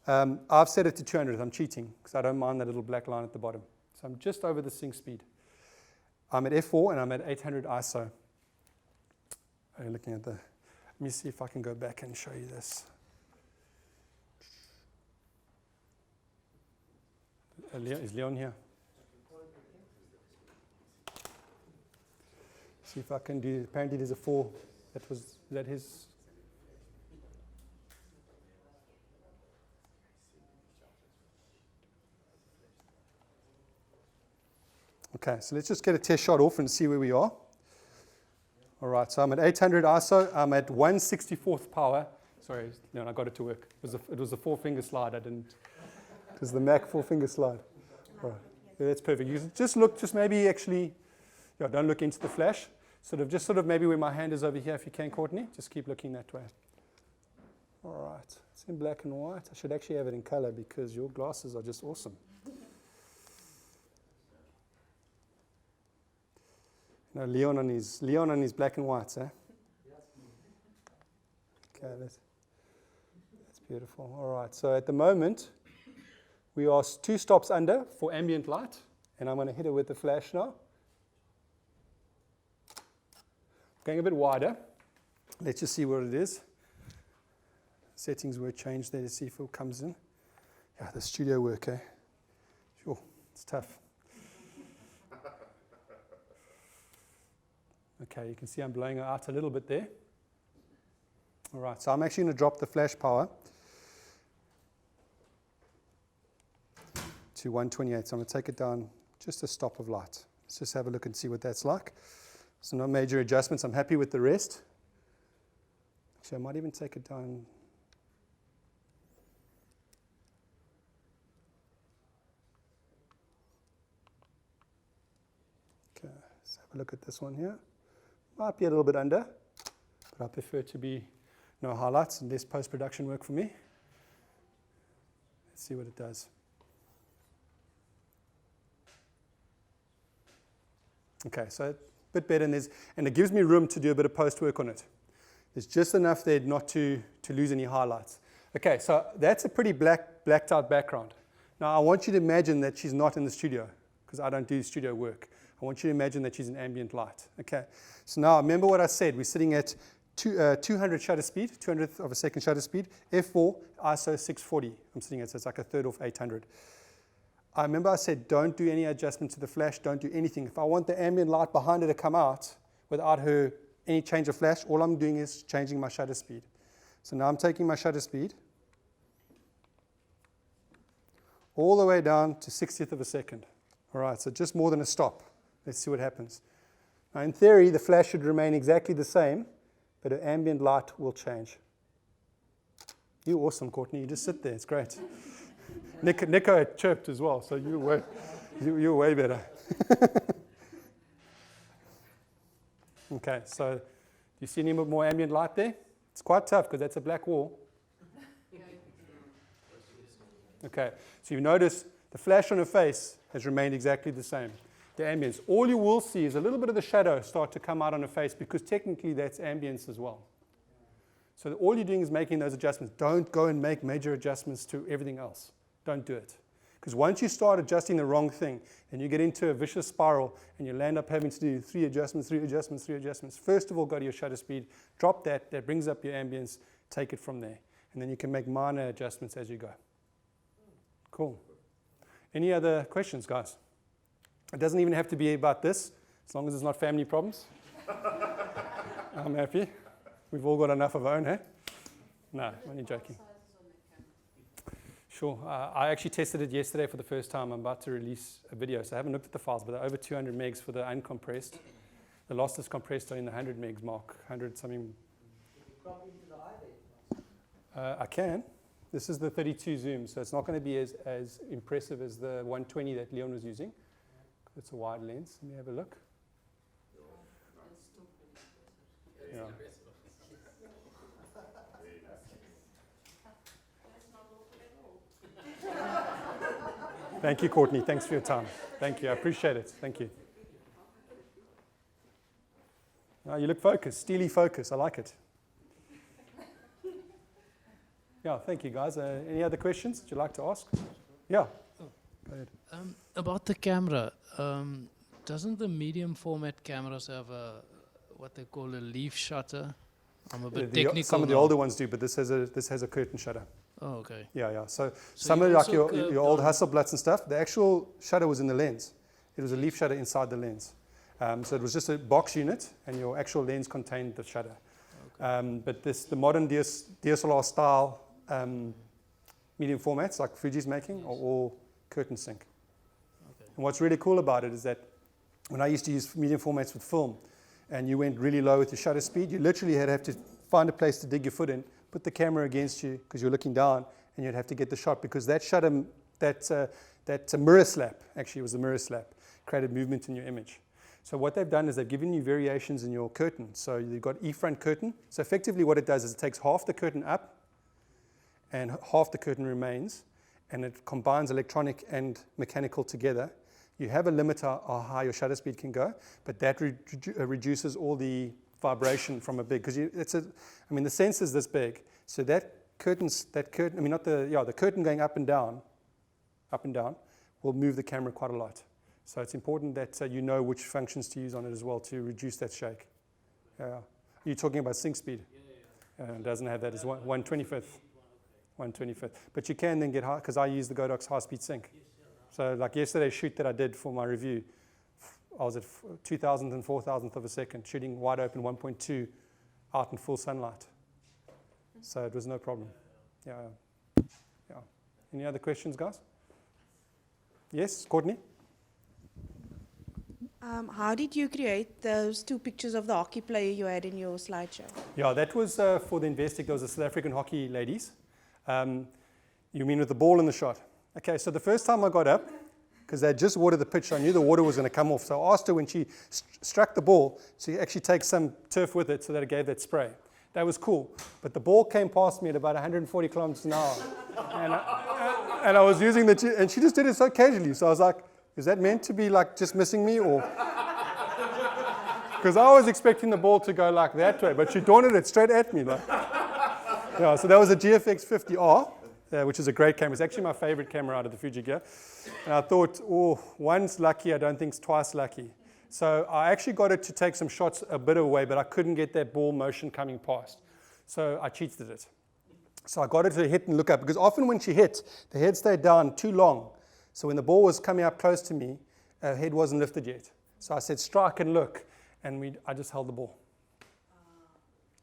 A: I've set it to 200. I'm cheating because I don't mind that little black line at the bottom. So I'm just over the sync speed. I'm at f4 and I'm at 800 ISO. Are you looking at let me see if I can go back and show you this. Is Leon here? See if I can do, apparently there's a 4. Is that his? Okay, so let's just get a test shot off and see where we are. All right, so I'm at 800 ISO. I'm at 1/64th power. Sorry, no, I got it to work. It was a 4-finger slide. I didn't. It was the Mac 4-finger slide. All right. that's perfect. You just look, just maybe actually, yeah, don't look into the flash. Sort of maybe where my hand is over here, if you can, Courtney. Just keep looking that way. All right. It's in black and white. I should actually have it in color because your glasses are just awesome. No, Leon on his black and whites, eh? Okay, that's beautiful. All right. So at the moment, we are 2 stops under for ambient light, and I'm going to hit it with the flash now. Going a bit wider. Let's just see what it is. Settings were changed there to see if it comes in. Yeah, the studio work, eh? Sure, it's tough. Okay, you can see I'm blowing it out a little bit there. All right, so I'm actually going to drop the flash power to 128. So I'm going to take it down just a stop of light. Let's just have a look and see what that's like. So no major adjustments. I'm happy with the rest. Actually, I might even take it down. Okay, let's have a look at this one here. Might be a little bit under, but I prefer to be no highlights and less post-production work for me. Let's see what it does. Okay, so a bit better, and it gives me room to do a bit of post work on it. There's just enough there not to lose any highlights. Okay, so that's a pretty blacked out background. Now I want you to imagine that she's not in the studio, because I don't do studio work. I want you to imagine that she's in ambient light. Okay, so now remember what I said. We're sitting at 200 shutter speed, 200th of a second shutter speed, f4, ISO 640. I'm sitting at, so it's like a third of 800. I remember I said don't do any adjustment to the flash, don't do anything. If I want the ambient light behind her to come out without any change of flash, all I'm doing is changing my shutter speed. So now I'm taking my shutter speed all the way down to 60th of a second. All right, so just more than a stop. Let's see what happens. Now in theory, the flash should remain exactly the same, but her ambient light will change. You're awesome, Courtney. You just sit there. It's great. Nico had chirped as well, so you're way better. Okay, so do you see any more ambient light there? It's quite tough because that's a black wall. Okay, so you notice the flash on her face has remained exactly the same. The ambience. All you will see is a little bit of the shadow start to come out on her face because technically that's ambience as well. So all you're doing is making those adjustments. Don't go and make major adjustments to everything else. Don't do it. Because once you start adjusting the wrong thing, then you get into a vicious spiral and you'll end up having to do 3 adjustments, 3 adjustments, 3 adjustments. First of all, go to your shutter speed, drop that, that brings up your ambience, take it from there. And then you can make minor adjustments as you go. Cool. Any other questions, guys? It doesn't even have to be about this, as long as it's not family problems. I'm happy. We've all got enough of our own, eh? No, I'm only joking. Sure. I actually tested it yesterday for the first time. I'm about to release a video, so I haven't looked at the files, but they're over 200 megs for the uncompressed. The lossless compressed are in the 100 megs mark, 100 something. I can. This is the 32 zoom, so it's not going to be as impressive as the 120 that Leon was using. It's a wide lens. Let me have a look. Yeah. Thank you, Courtney. Thanks for your time. Thank you. I appreciate it. Thank you. Oh, you look focused. Steely focus. I like it. Yeah, thank you, guys. Any other questions that you'd like to ask? Yeah. Go ahead.
D: About the camera, doesn't the medium format cameras have what they call a leaf shutter? I'm a bit technical.
A: Some of the older ones do, but this has a curtain shutter.
D: Oh, okay.
A: Yeah. So some of like your old Hasselblads and stuff, the actual shutter was in the lens. It was a leaf shutter inside the lens. So it was just a box unit, and your actual lens contained the shutter. Okay. But the modern DSLR style medium formats, like Fuji's making, are all curtain sync. Okay. And what's really cool about it is that when I used to use medium formats with film, and you went really low with your shutter speed, you literally had to have to find a place to dig your foot in, put the camera against you because you're looking down, and you'd have to get the shot because that shutter, that that mirror slap, actually it was a mirror slap, created movement in your image. So what they've done is they've given you variations in your curtain. So you've got E-front curtain. So effectively what it does is it takes half the curtain up and half the curtain remains, and it combines electronic and mechanical together. You have a limit on how your shutter speed can go, but that reduces all the vibration from a big, because the sensor is this big, so the curtain going up and down will move the camera quite a lot. So it's important that you know which functions to use on it as well to reduce that shake. You're talking about sync speed? It doesn't have that as 1/25th. 1/25th. But you can then get high, because I use the Godox high-speed sync. So like yesterday's shoot that I did for my review, I was at 2,000th and 4,000th of a second, shooting wide open 1.2 out in full sunlight. So it was no problem. Yeah. Any other questions, guys? Yes, Courtney?
E: How did you create those 2 pictures of the hockey player you had in your slideshow?
A: Yeah, that was for the Investic. There was the South African hockey ladies. You mean with the ball in the shot? Okay, so the first time I got up, because they had just watered the pitch, I knew the water was going to come off. So I asked her when she struck the ball to actually take some turf with it so that it gave that spray. That was cool. But the ball came past me at about 140 kilometers an hour. and I was using and she just did it so casually. So I was like, is that meant to be like just missing me, or? Because I was expecting the ball to go like that way, but she dawned it straight at me. Like. Yeah, so that was a GFX 50R, which is a great camera. It's actually my favorite camera out of the Fuji gear. And I thought, once lucky, I don't think it's twice lucky. So I actually got it to take some shots a bit away, but I couldn't get that ball motion coming past. So I cheated it. So I got it to hit and look up, because often when she hit, the head stayed down too long. So when the ball was coming up close to me, her head wasn't lifted yet. So I said, strike and look, and I just held the ball.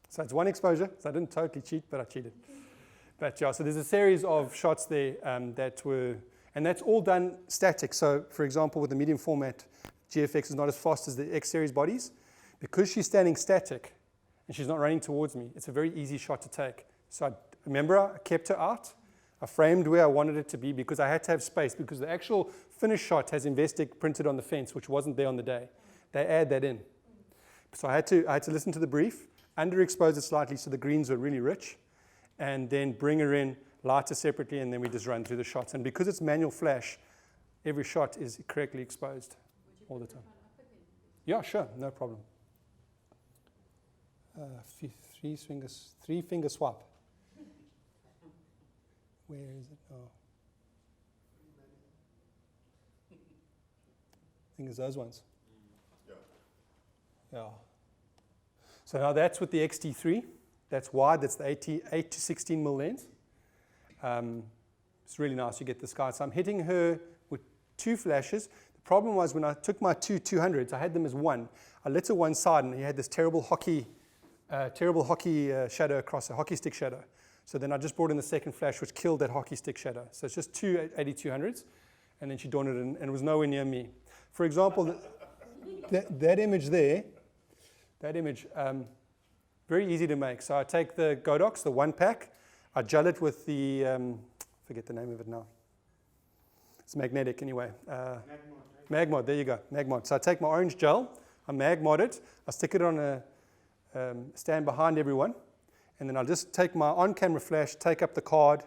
A: So it's one exposure, so I didn't totally cheat, but I cheated. But yeah, so there's a series of shots there and that's all done static. So for example, with the medium format, GFX is not as fast as the X series bodies. Because she's standing static and she's not running towards me, it's a very easy shot to take. So I kept her out. I framed where I wanted it to be because I had to have space, because the actual finished shot has Investic printed on the fence, which wasn't there on the day. They add that in. So I had to listen to the brief, underexpose it slightly so the greens were really rich, and then bring her in, lighter separately, and then we just run through the shots. And because it's manual flash, every shot is correctly exposed all the time. Yeah, sure, no problem. Three finger swap. Where is it? Oh. I think it's those ones. Yeah. So now that's with the XT3. That's wide. That's the 8 to 16 mil lens. It's really nice. You get the sky. So I'm hitting her with 2 flashes. The problem was when I took my 200s, I had them as one. I lit to one side, and he had this terrible hockey shadow across, a hockey stick shadow. So then I just brought in the second flash, which killed that hockey stick shadow. So it's just 2 8200s, and then she dawned it in, and it was nowhere near me. For example, that image there, very easy to make. So I take the Godox, the 1-pack, I gel it with the, forget the name of it now. It's magnetic anyway. Magmod, there you go, Magmod. So I take my orange gel, I Magmod it, I stick it on a stand behind everyone, and then I'll just take my on-camera flash, take up the card,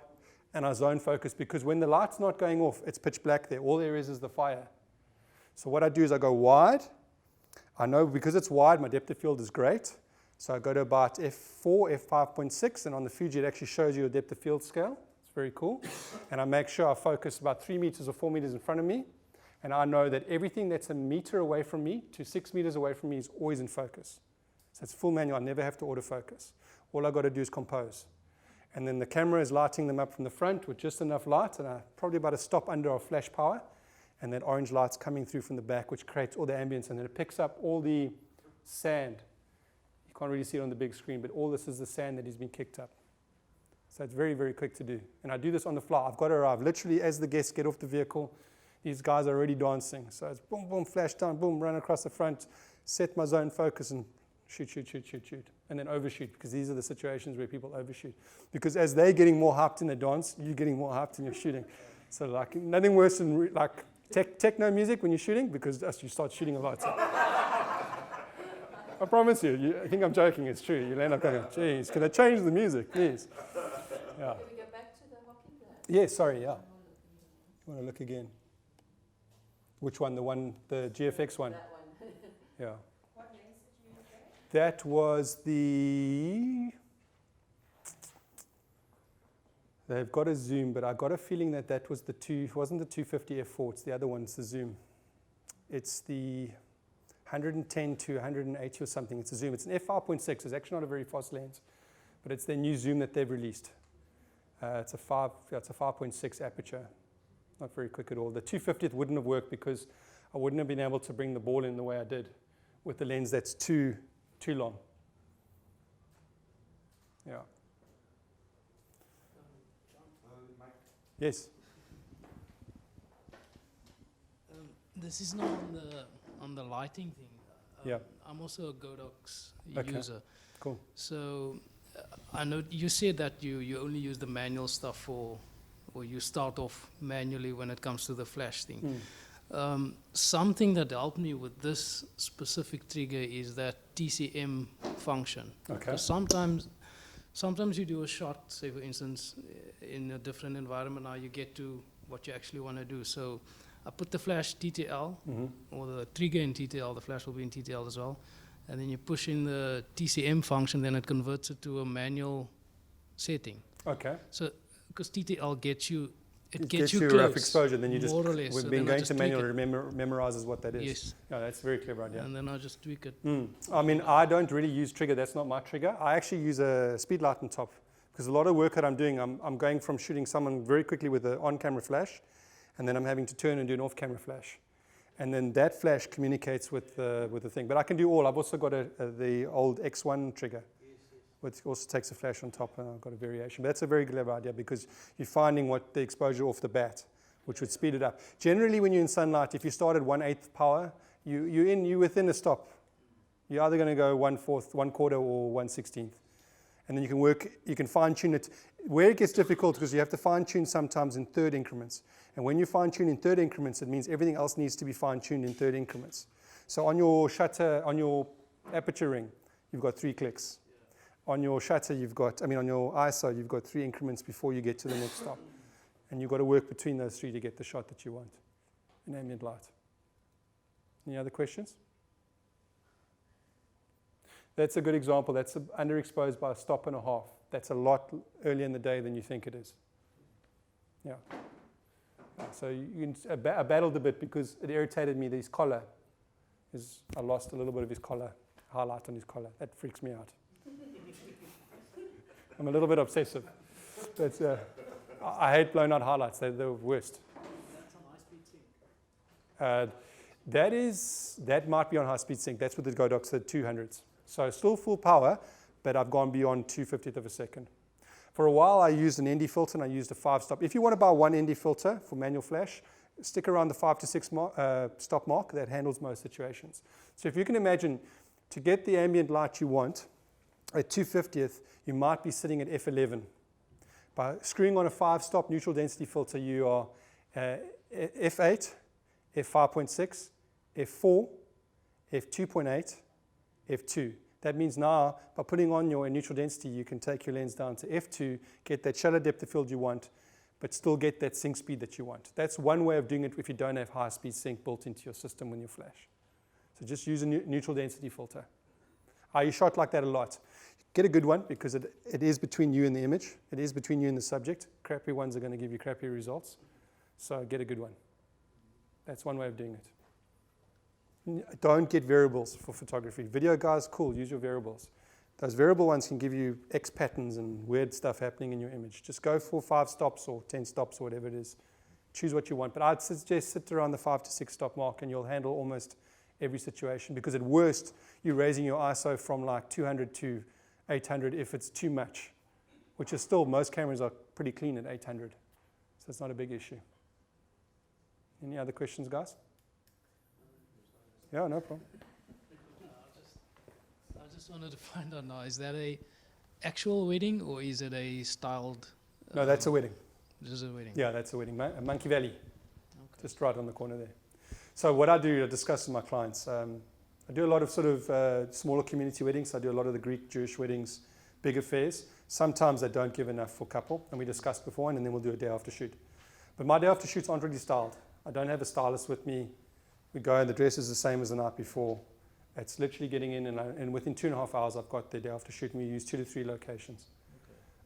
A: and I zone focus, because when the light's not going off, it's pitch black there. All there is the fire. So what I do is I go wide. I know because it's wide, my depth of field is great. So I go to about f4, f5.6, and on the Fuji it actually shows you a depth of field scale. It's very cool. And I make sure I focus about 3 meters or 4 meters in front of me. And I know that everything that's a meter away from me to 6 meters away from me is always in focus. So it's full manual. I never have to autofocus. All I've got to do is compose. And then the camera is lighting them up from the front with just enough light, and probably about a stop under our flash power. And that orange light's coming through from the back, which creates all the ambience, and then it picks up all the sand. You can't really see it on the big screen, but all this is the sand that has been kicked up. So it's very, very quick to do. And I do this on the fly. I've got to arrive. Literally, as the guests get off the vehicle, these guys are already dancing. So it's boom, boom, flash down, boom, run across the front, set my zone focus, and shoot, shoot, shoot, shoot, shoot. And then overshoot, because these are the situations where people overshoot. Because as they're getting more hyped in the dance, you're getting more hyped in your shooting. So like nothing worse than like techno music when you're shooting, because as you start shooting a lot. I promise you, I think I'm joking, it's true. You'll end up going, geez, can I change the music, please? Yeah.
B: Can we go back to the hockey player?
A: Yeah, sorry, yeah. You want to look again? Which one? The GFX one?
B: That one.
A: Yeah.
B: What lens did you use there?
A: That was the... They've got a zoom, but I got a feeling that was it wasn't the 250 f4, it's the other one, it's the zoom. It's the 110 to 180 or something, it's a zoom. It's an f5.6, it's actually not a very fast lens, but it's their new zoom that they've released. It's a 5.6 aperture, not very quick at all. The 250th wouldn't have worked because I wouldn't have been able to bring the ball in the way I did with the lens that's too long. Yeah. Yes.
D: This is not on the lighting thing.
A: Yeah.
D: I'm also a Godox
A: Okay.
D: user.
A: Cool.
D: So I know you said that you only use the manual stuff or you start off manually when it comes to the flash thing. Something that helped me with this specific trigger is that TCM function.
A: Okay.
D: 'Cause sometimes you do a shot, say for instance, in a different environment, now you get to what you actually want to do. So I put the flash TTL, or the trigger in TTL, the flash will be in TTL as well. And then you push in the TCM function, then it converts it to a manual setting.
A: Okay.
D: So, because TTL gets you,
A: It
D: gets you
A: you
D: close,
A: rough exposure, then you just,
D: more or less.
A: we've
D: So
A: been
D: then I
A: going
D: just
A: to
D: tweak
A: manual,
D: it.
A: memorizes what that is.
D: Yes,
A: Yeah, that's a very clever idea.
D: and then I just tweak it.
A: I mean, I don't really use trigger, that's not my trigger. I actually use a speed light on top, because a lot of work that I'm doing, I'm going from shooting someone very quickly with an on-camera flash, and then I'm having to turn and do an off-camera flash. And then that flash communicates with the thing. But I can do all. I've also got the old X1 trigger, which also takes a flash on top, and I've got a variation. But that's a very clever idea, because you're finding what the exposure off the bat, which would speed it up. Generally, when you're in sunlight, if you start at 1/8 power, you're within a stop. You're either going to go 1/4, 1/4, or 1/16. And then you can fine tune it. Where it gets difficult, because you have to fine tune sometimes in third increments. And when you fine tune in third increments, it means everything else needs to be fine tuned in third increments. So on your shutter, on your aperture ring, you've got 3 clicks. On your shutter, on your ISO, you've got 3 increments before you get to the next stop. And you've got to work between those 3 to get the shot that you want in ambient light. Any other questions? That's a good example. That's underexposed by a stop and a half. That's a lot earlier in the day than you think it is. Yeah. So I battled a bit because it irritated me that his collar I lost a little bit of his collar, highlight on his collar. That freaks me out. I'm a little bit obsessive. But I hate blown out highlights. They're the worst.
D: That's on high speed sync.
A: That might be on high speed sync. That's with the Godox, the 200s. So still full power, but I've gone beyond 2/50th of a second. For a while, I used an ND filter, and I used a 5-stop. If you want to buy one ND filter for manual flash, stick around the 5 to 6 stop mark. That handles most situations. So if you can imagine, to get the ambient light you want at 2/50th, you might be sitting at f11. By screwing on a 5-stop neutral density filter, you are f8, f5.6, f4, f2.8, f2. That means now, by putting on your neutral density, you can take your lens down to f2, get that shallow depth of field you want, but still get that sync speed that you want. That's one way of doing it if you don't have high speed sync built into your system when you flash. So just use a neutral density filter. I use shot like that a lot. Get a good one, because it is between you and the image. It is between you and the subject. Crappy ones are going to give you crappy results. So get a good one. That's one way of doing it. Don't get variables for photography. Video guys, cool, use your variables. Those variable ones can give you X patterns and weird stuff happening in your image. Just go for 5 stops or 10 stops or whatever it is. Choose what you want. But I'd suggest sit around the 5 to 6 stop mark, and you'll handle almost every situation. Because at worst, you're raising your ISO from like 200 to 800 if it's too much, which is still, most cameras are pretty clean at 800. So it's not a big issue. Any other questions, guys? Yeah, no problem.
D: I just wanted to find out now, is that a actual wedding or is it a styled?
A: No, that's a wedding.
D: This is a wedding.
A: Yeah, that's a wedding. Monkey Valley,
D: Okay.
A: just right on the corner there. So what I do, I discuss with my clients. I do a lot of sort of smaller community weddings. I do a lot of the Greek Jewish weddings, big affairs. Sometimes they don't give enough for couple, and we discuss beforehand, and then we'll do a day after shoot. But my day after shoots aren't really styled. I don't have a stylist with me. We go and the dress is the same as the night before. It's literally getting in, and within 2.5 hours, I've got the day after shoot, and we use 2 to 3 locations.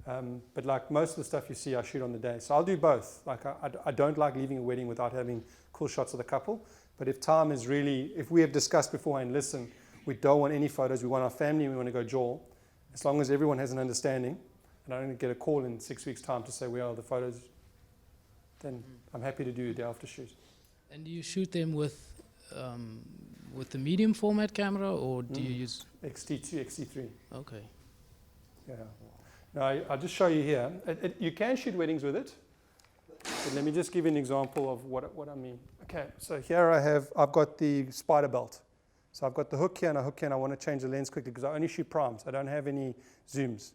A: But like most of the stuff you see, I shoot on the day. So I'll do both. Like I don't like leaving a wedding without having cool shots of the couple. But if time is really, if we have discussed beforehand, listen, we don't want any photos. We want our family, we want to go jaw. As long as everyone has an understanding, and I don't get a call in 6 weeks' time to say, where are the photos, then I'm happy to do a day after shoot.
D: And do you shoot them with the medium format camera, or do you use?
A: XT2, XT3.
D: Okay.
A: Yeah. Now, I'll just show you here. You can shoot weddings with it. But let me just give you an example of what I mean. Okay, so here I've got the spider belt. So I've got the hook here and a hook here, and I want to change the lens quickly because I only shoot primes. I don't have any zooms.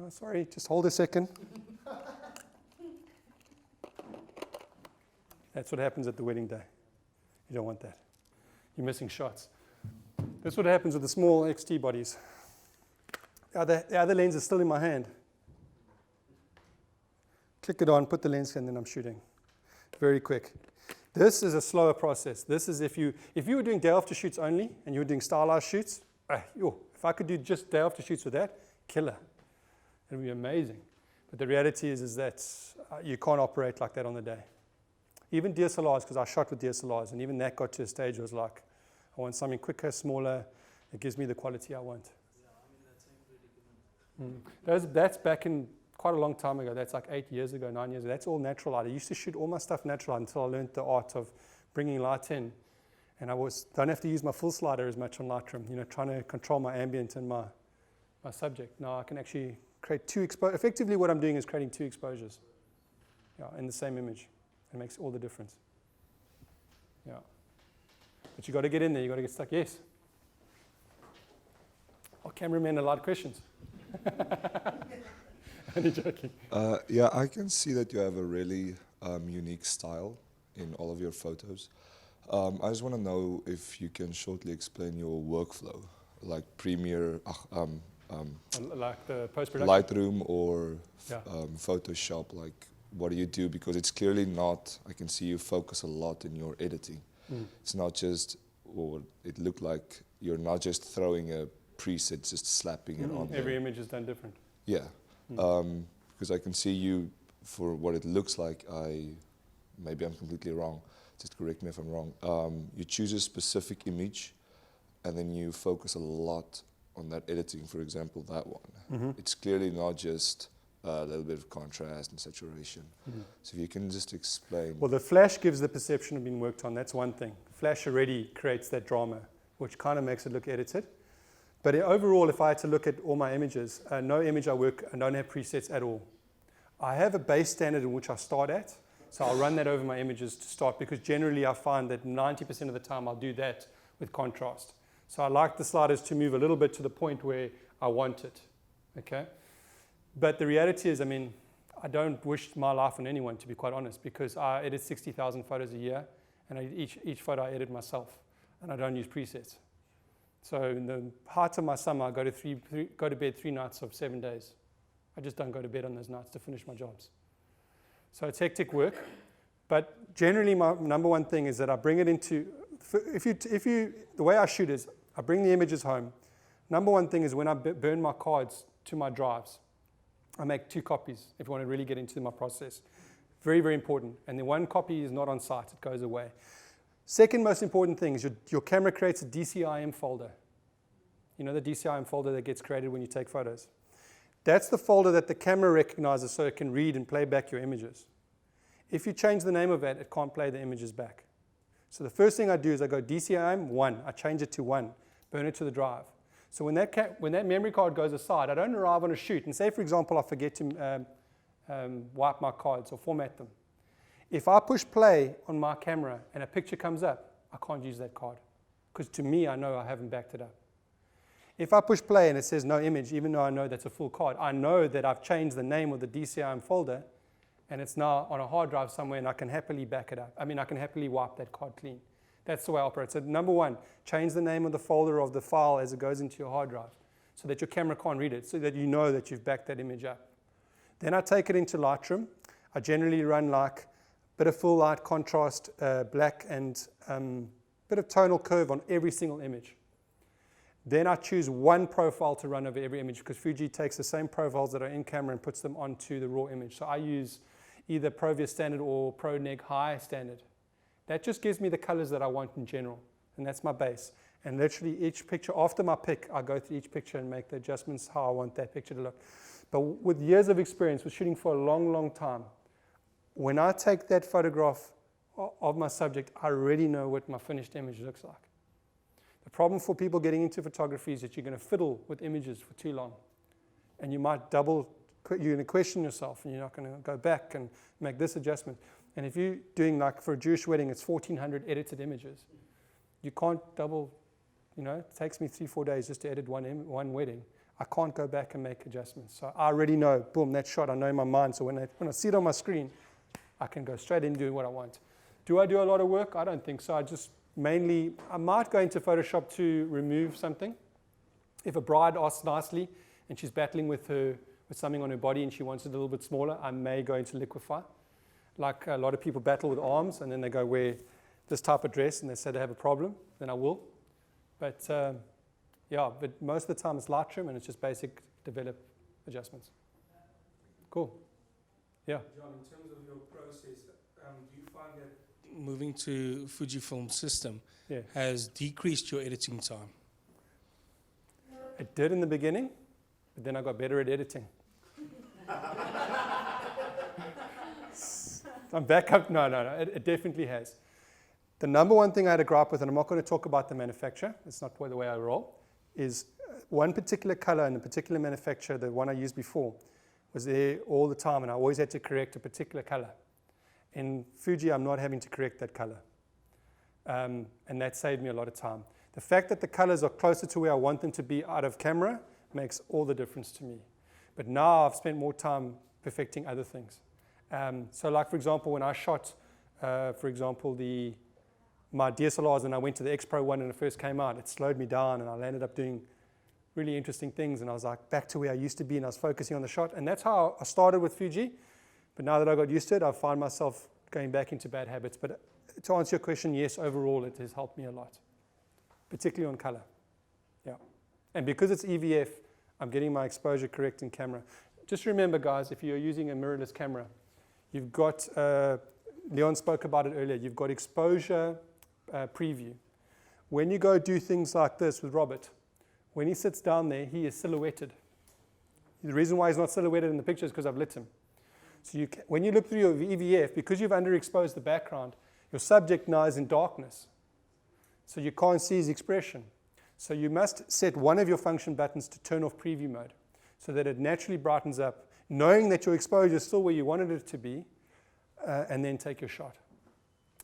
A: Oh, sorry, just hold a second. That's what happens at the wedding day. You don't want that. You're missing shots. That's what happens with the small XT bodies. The other lens is still in my hand. Click it on, put the lens in, and then I'm shooting. Very quick. This is a slower process. This is if you were doing day after shoots only, and you were doing stylized shoots, if I could do just day after shoots with that, killer. It would be amazing. But the reality is that you can't operate like that on the day. Even DSLRs, because I shot with DSLRs, and even that got to a stage where it was like, I want something quicker, smaller. It gives me the quality I want. That's back in quite a long time ago. That's like 8 years ago, 9 years ago. That's all natural light. I used to shoot all my stuff natural until I learned the art of bringing light in. And don't have to use my full slider as much on Lightroom, trying to control my ambient and my subject. Now I can actually create 2 exposures. Effectively what I'm doing is creating 2 exposures in the same image. It makes all the difference. Yeah. But you got to get in there. You got to get stuck. Yes. Oh, cameramen, a lot of questions. Only joking.
F: Yeah, I can see that you have a really unique style in all of your photos. I just want to know if you can shortly explain your workflow, like Premiere,
A: like the post-production?
F: Lightroom or
A: Yeah.
F: Photoshop, like what do you do? Because it's clearly not, I can see you focus a lot in your editing. It's not just, or it looked like you're not just throwing a preset, just slapping it on there.
A: Every image is done different.
F: Yeah, because I can see you, for what it looks like, maybe I'm completely wrong, just correct me if I'm wrong, you choose a specific image and then you focus a lot on that editing, for example, that one. It's clearly not just a little bit of contrast and saturation. So if you can just explain.
A: Well, the flash gives the perception of being worked on. That's one thing. Flash already creates that drama, which kind of makes it look edited. But overall, if I had to look at all my images, no image I work, I don't have presets at all. I have a base standard in which I start at, so I'll run that over my images to start, because generally I find that 90% of the time I'll do that with contrast. So I like the sliders to move a little bit to the point where I want it, okay? But the reality is, I don't wish my life on anyone, to be quite honest, because I edit 60,000 photos a year, and each photo I edit myself, and I don't use presets. So in the height of my summer, I go to bed 3 nights of 7 days. I just don't go to bed on those nights to finish my jobs. So it's hectic work, but generally my number one thing is that I bring it into, the way I shoot is, I bring the images home. Number one thing is when I burn my cards to my drives, I make 2 copies if you want to really get into my process. Very, very important. And the 1 copy is not on site, it goes away. Second most important thing is your camera creates a DCIM folder. You know the DCIM folder that gets created when you take photos? That's the folder that the camera recognizes so it can read and play back your images. If you change the name of it, it can't play the images back. So the first thing I do is I go DCIM 1, I change it to 1, burn it to the drive. So when that memory card goes aside, I don't arrive on a shoot and say, for example, I forget to wipe my cards or format them. If I push play on my camera and a picture comes up, I can't use that card, because to me, I know I haven't backed it up. If I push play and it says no image, even though I know that's a full card, I know that I've changed the name of the DCIM folder and it's now on a hard drive somewhere and I can happily back it up. I mean, I can happily wipe that card clean. That's the way I operate. So number one, change the name of the folder of the file as it goes into your hard drive so that your camera can't read it, so that you know that you've backed that image up. Then I take it into Lightroom. I generally run like a bit of full light contrast, black and bit of tonal curve on every single image. Then I choose one profile to run over every image because Fuji takes the same profiles that are in camera and puts them onto the raw image. So I use either ProVia standard or ProNeg high standard. That just gives me the colors that I want in general, and that's my base. And literally each picture, after my pick, I go through each picture and make the adjustments how I want that picture to look. But with years of experience, with shooting for a long, long time, when I take that photograph of my subject, I already know what my finished image looks like. The problem for people getting into photography is that you're going to fiddle with images for too long. And you might you're going to question yourself, and you're not going to go back and make this adjustment. And if you're doing, like for a Jewish wedding, it's 1,400 edited images. You can't it takes me 3-4 days just to edit one wedding. I can't go back and make adjustments. So I already know, boom, that shot I know in my mind. So when I see it on my screen, I can go straight in and do what I want. Do I do a lot of work? I don't think so. I might go into Photoshop to remove something. If a bride asks nicely and she's battling with something on her body and she wants it a little bit smaller, I may go into liquify. Like a lot of people battle with arms and then they go wear this type of dress and they say they have a problem, then I will. But but most of the time it's Lightroom and it's just basic develop adjustments. Cool. Yeah.
G: John, in terms of your process, do you find that moving to Fujifilm system has decreased your editing time?
A: It did in the beginning, but then I got better at editing. I'm back up. No. It definitely has. The number one thing I had a gripe with, and I'm not going to talk about the manufacturer, it's not the way I roll, is one particular color in a particular manufacturer, the one I used before, was there all the time, and I always had to correct a particular color. In Fuji, I'm not having to correct that color. And that saved me a lot of time. The fact that the colors are closer to where I want them to be out of camera makes all the difference to me. But now I've spent more time perfecting other things. So like, for example, when I shot, my DSLRs and I went to the X Pro one and it first came out, it slowed me down and I landed up doing really interesting things and I was like back to where I used to be and I was focusing on the shot. And that's how I started with Fuji. But now that I got used to it, I find myself going back into bad habits. But to answer your question, yes, overall it has helped me a lot, particularly on color. Yeah. And because it's EVF, I'm getting my exposure correct in camera. Just remember, guys, if you're using a mirrorless camera, you've got, Leon spoke about it earlier, you've got exposure preview. When you go do things like this with Robert, when he sits down there, he is silhouetted. The reason why he's not silhouetted in the picture is because I've lit him. So when you look through your EVF, because you've underexposed the background, your subject now is in darkness. So you can't see his expression. So you must set one of your function buttons to turn off preview mode so that it naturally brightens up, knowing that your exposure is still where you wanted it to be, and then take your shot.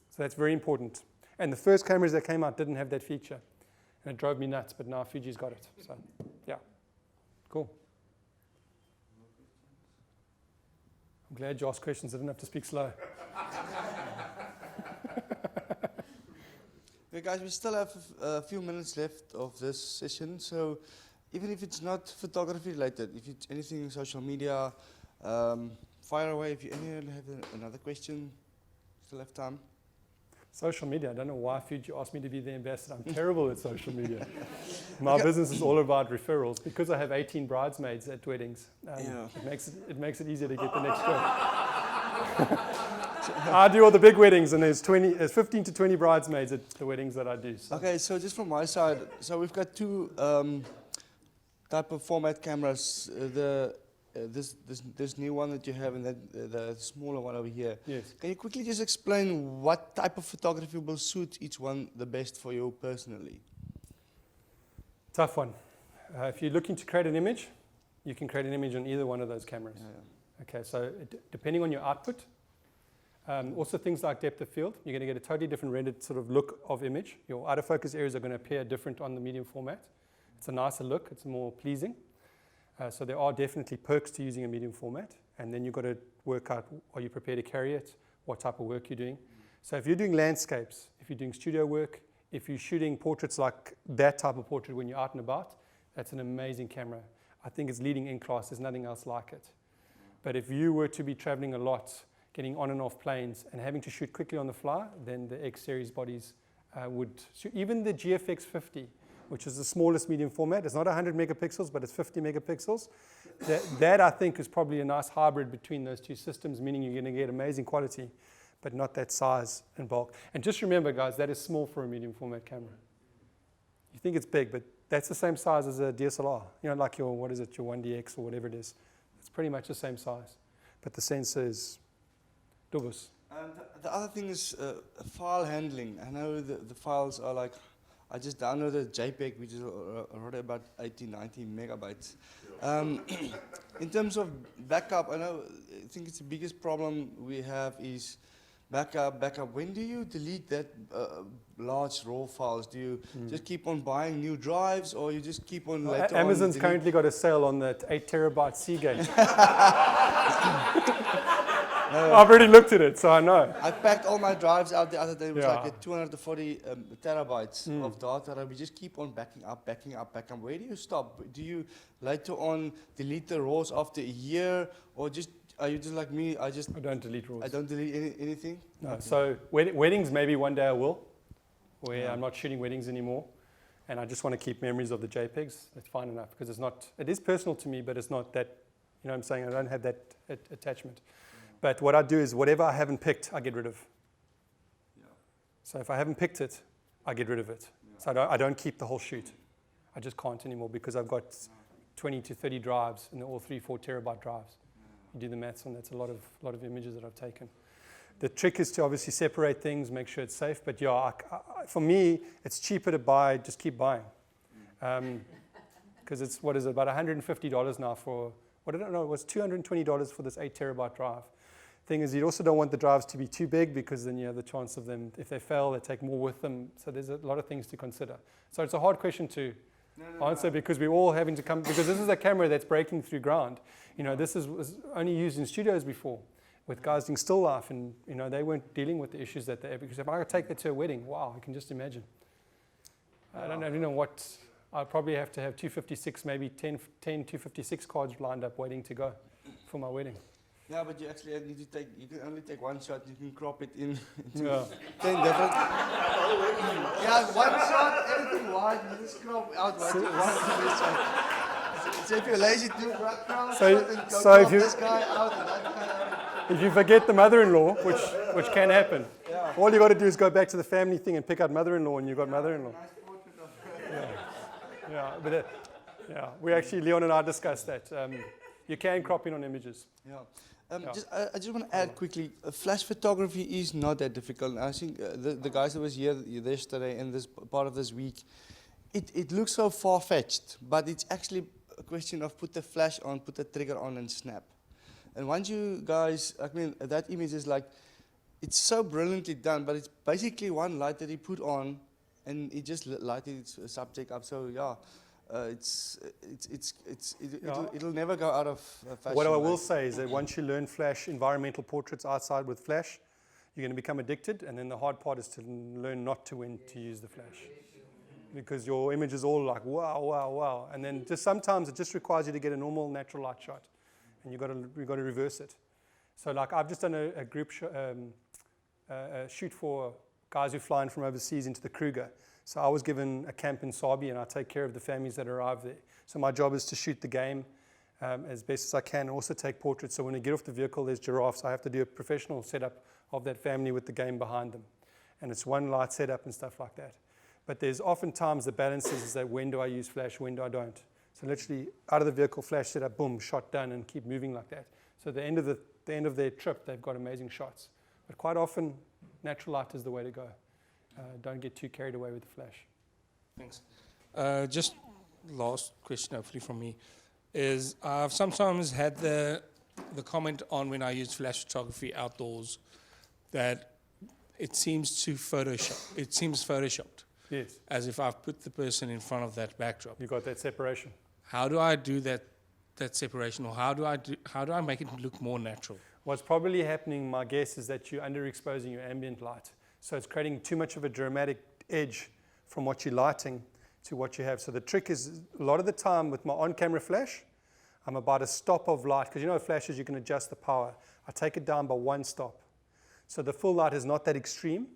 A: So that's very important. And the first cameras that came out didn't have that feature. And it drove me nuts, but now Fuji's got it. So, yeah. Cool. I'm glad you asked questions. I didn't have to speak slow.
C: Okay, guys, we still have a few minutes left of this session. So even if it's not photography related, if it's anything social media, fire away. If you have another question, still have time.
A: Social media, I don't know why Fuji asked me to be the ambassador. I'm terrible at social media. My business is all about referrals. Because I have 18 bridesmaids at weddings, it makes it easier to get the next job. I do all the big weddings, and there's 15 to 20 bridesmaids at the weddings that I do. So.
C: Okay, so just from my side, so we've got two type of format cameras. This new one that you have and the smaller one over here.
A: Yes.
C: Can you quickly just explain what type of photography will suit each one the best for you personally?
A: Tough one. If you're looking to create an image, you can create an image on either one of those cameras. Yeah. Okay, so depending on your output, also things like depth of field, you're going to get a totally different rendered sort of look of image. Your out of focus areas are going to appear different on the medium format. It's a nicer look. It's more pleasing. So there are definitely perks to using a medium format. And then you've got to work out, are you prepared to carry it? What type of work you're doing? So if you're doing landscapes, if you're doing studio work, if you're shooting portraits like that type of portrait when you're out and about, that's an amazing camera. I think it's leading in class. There's nothing else like it. But if you were to be traveling a lot, getting on and off planes, and having to shoot quickly on the fly, then the X series bodies would shoot. Even the GFX 50, which is the smallest medium format. It's not 100 megapixels, but it's 50 megapixels. That I think is probably a nice hybrid between those two systems, meaning you're going to get amazing quality, but not that size and bulk. And just remember, guys, that is small for a medium format camera. You think it's big, but that's the same size as a DSLR. You know, like your, what is it, your 1DX or whatever it is. It's pretty much the same size, but the sensor is dubbus.
C: And the other thing is file handling. I know the files are like, I just downloaded JPEG, which is already about 80, 90 megabytes. In terms of backup, I think it's the biggest problem we have is backup. When do you delete that large raw files? Do you just keep on buying new drives, or you just keep on later on
A: Amazon's currently got a sale on that 8 terabyte Seagate. I've already looked at it, so I know.
C: I packed all my drives out the other day. It was like a 240 terabytes of data. We just keep on backing up. Where do you stop? Do you later on delete the RAWs after a year, or just are you just like me? I
A: don't delete RAWs.
C: I don't delete anything.
A: No. Okay. So weddings, maybe one day I will, where I'm not shooting weddings anymore, and I just want to keep memories of the JPEGs. That's fine enough, because it's not. It is personal to me, but it's not that. You know what I'm saying? I don't have that attachment. But what I do is whatever I haven't picked, I get rid of. Yeah. So if I haven't picked it, I get rid of it. Yeah. So I don't keep the whole shoot. I just can't anymore because I've got 20 to 30 drives, and they're all 3-4 terabyte drives. You do the maths on that's a lot of images that I've taken. The trick is to obviously separate things, make sure it's safe. But yeah, for me, it's cheaper to buy. Just keep buying, because it's about $150 now for. What I don't know, it was $220 for this 8 terabyte drive. Thing is, you also don't want the drives to be too big, because then you have the chance of them, if they fail, they take more with them. So there's a lot of things to consider. So it's a hard question to answer, because we're all having to come, because this is a camera that's breaking through ground. You know, this was only used in studios before with guys doing still life, and you know, they weren't dealing with the issues that they, because if I could take that to a wedding, wow, I can just imagine. I don't know what, I'd probably have to have 256, maybe 10 256 cards lined up waiting to go for my wedding.
C: Yeah, but you actually need to take, you can only take one shot, you can crop it into 10 different. Yeah, one shot, everything wide, you just crop out what you want. So if you're lazy, do crop this guy out and that guy out.
A: If you forget the mother-in-law, which can happen, all you got to do is go back to the family thing and pick out mother-in-law, and you've got mother-in-law.
C: Nice portrait of her.
A: But we actually, Leon and I discussed that. You can crop in on images.
C: Yeah. I just want to add quickly, flash photography is not that difficult. I think the guys that was here yesterday and this part of this week, it looks so far-fetched, but it's actually a question of put the flash on, put the trigger on, and snap. And once you guys, I mean, that image is like, it's so brilliantly done, but it's basically one light that he put on, and it just lighted its subject up. So yeah. It'll never go out of fashion.
A: What I will say is that once you learn flash environmental portraits outside with flash, you're going to become addicted, and then the hard part is to learn not to when to use the flash, because your image is all like wow, wow, wow, and then just sometimes it just requires you to get a normal natural light shot, and you've got to reverse it. So like I've just done a group shoot for guys who fly in from overseas into the Kruger. So I was given a camp in Sabi, and I take care of the families that arrive there. So my job is to shoot the game as best as I can, and also take portraits. So when I get off the vehicle, there's giraffes. I have to do a professional setup of that family with the game behind them. And it's one light setup and stuff like that. But there's oftentimes the balance is that when do I use flash, when do I don't. So literally out of the vehicle, flash setup, boom, shot done, and keep moving like that. So at the end of their trip, they've got amazing shots. But quite often, natural light is the way to go. Don't get too carried away with the flash.
G: Thanks. Just last question, hopefully from me, is I've sometimes had the comment on when I use flash photography outdoors that it seems photoshopped.
A: Yes,
G: as if I've put the person in front of that backdrop.
A: you got that separation.
G: How do I do that separation, or how do I make it look more natural?
A: What's probably happening, my guess, is that you're underexposing your ambient light. So it's creating too much of a dramatic edge from what you're lighting to what you have. So the trick is, a lot of the time with my on-camera flash, I'm about a stop of light, because you know flashes, you can adjust the power. I take it down by one stop. So the full light is not that extreme,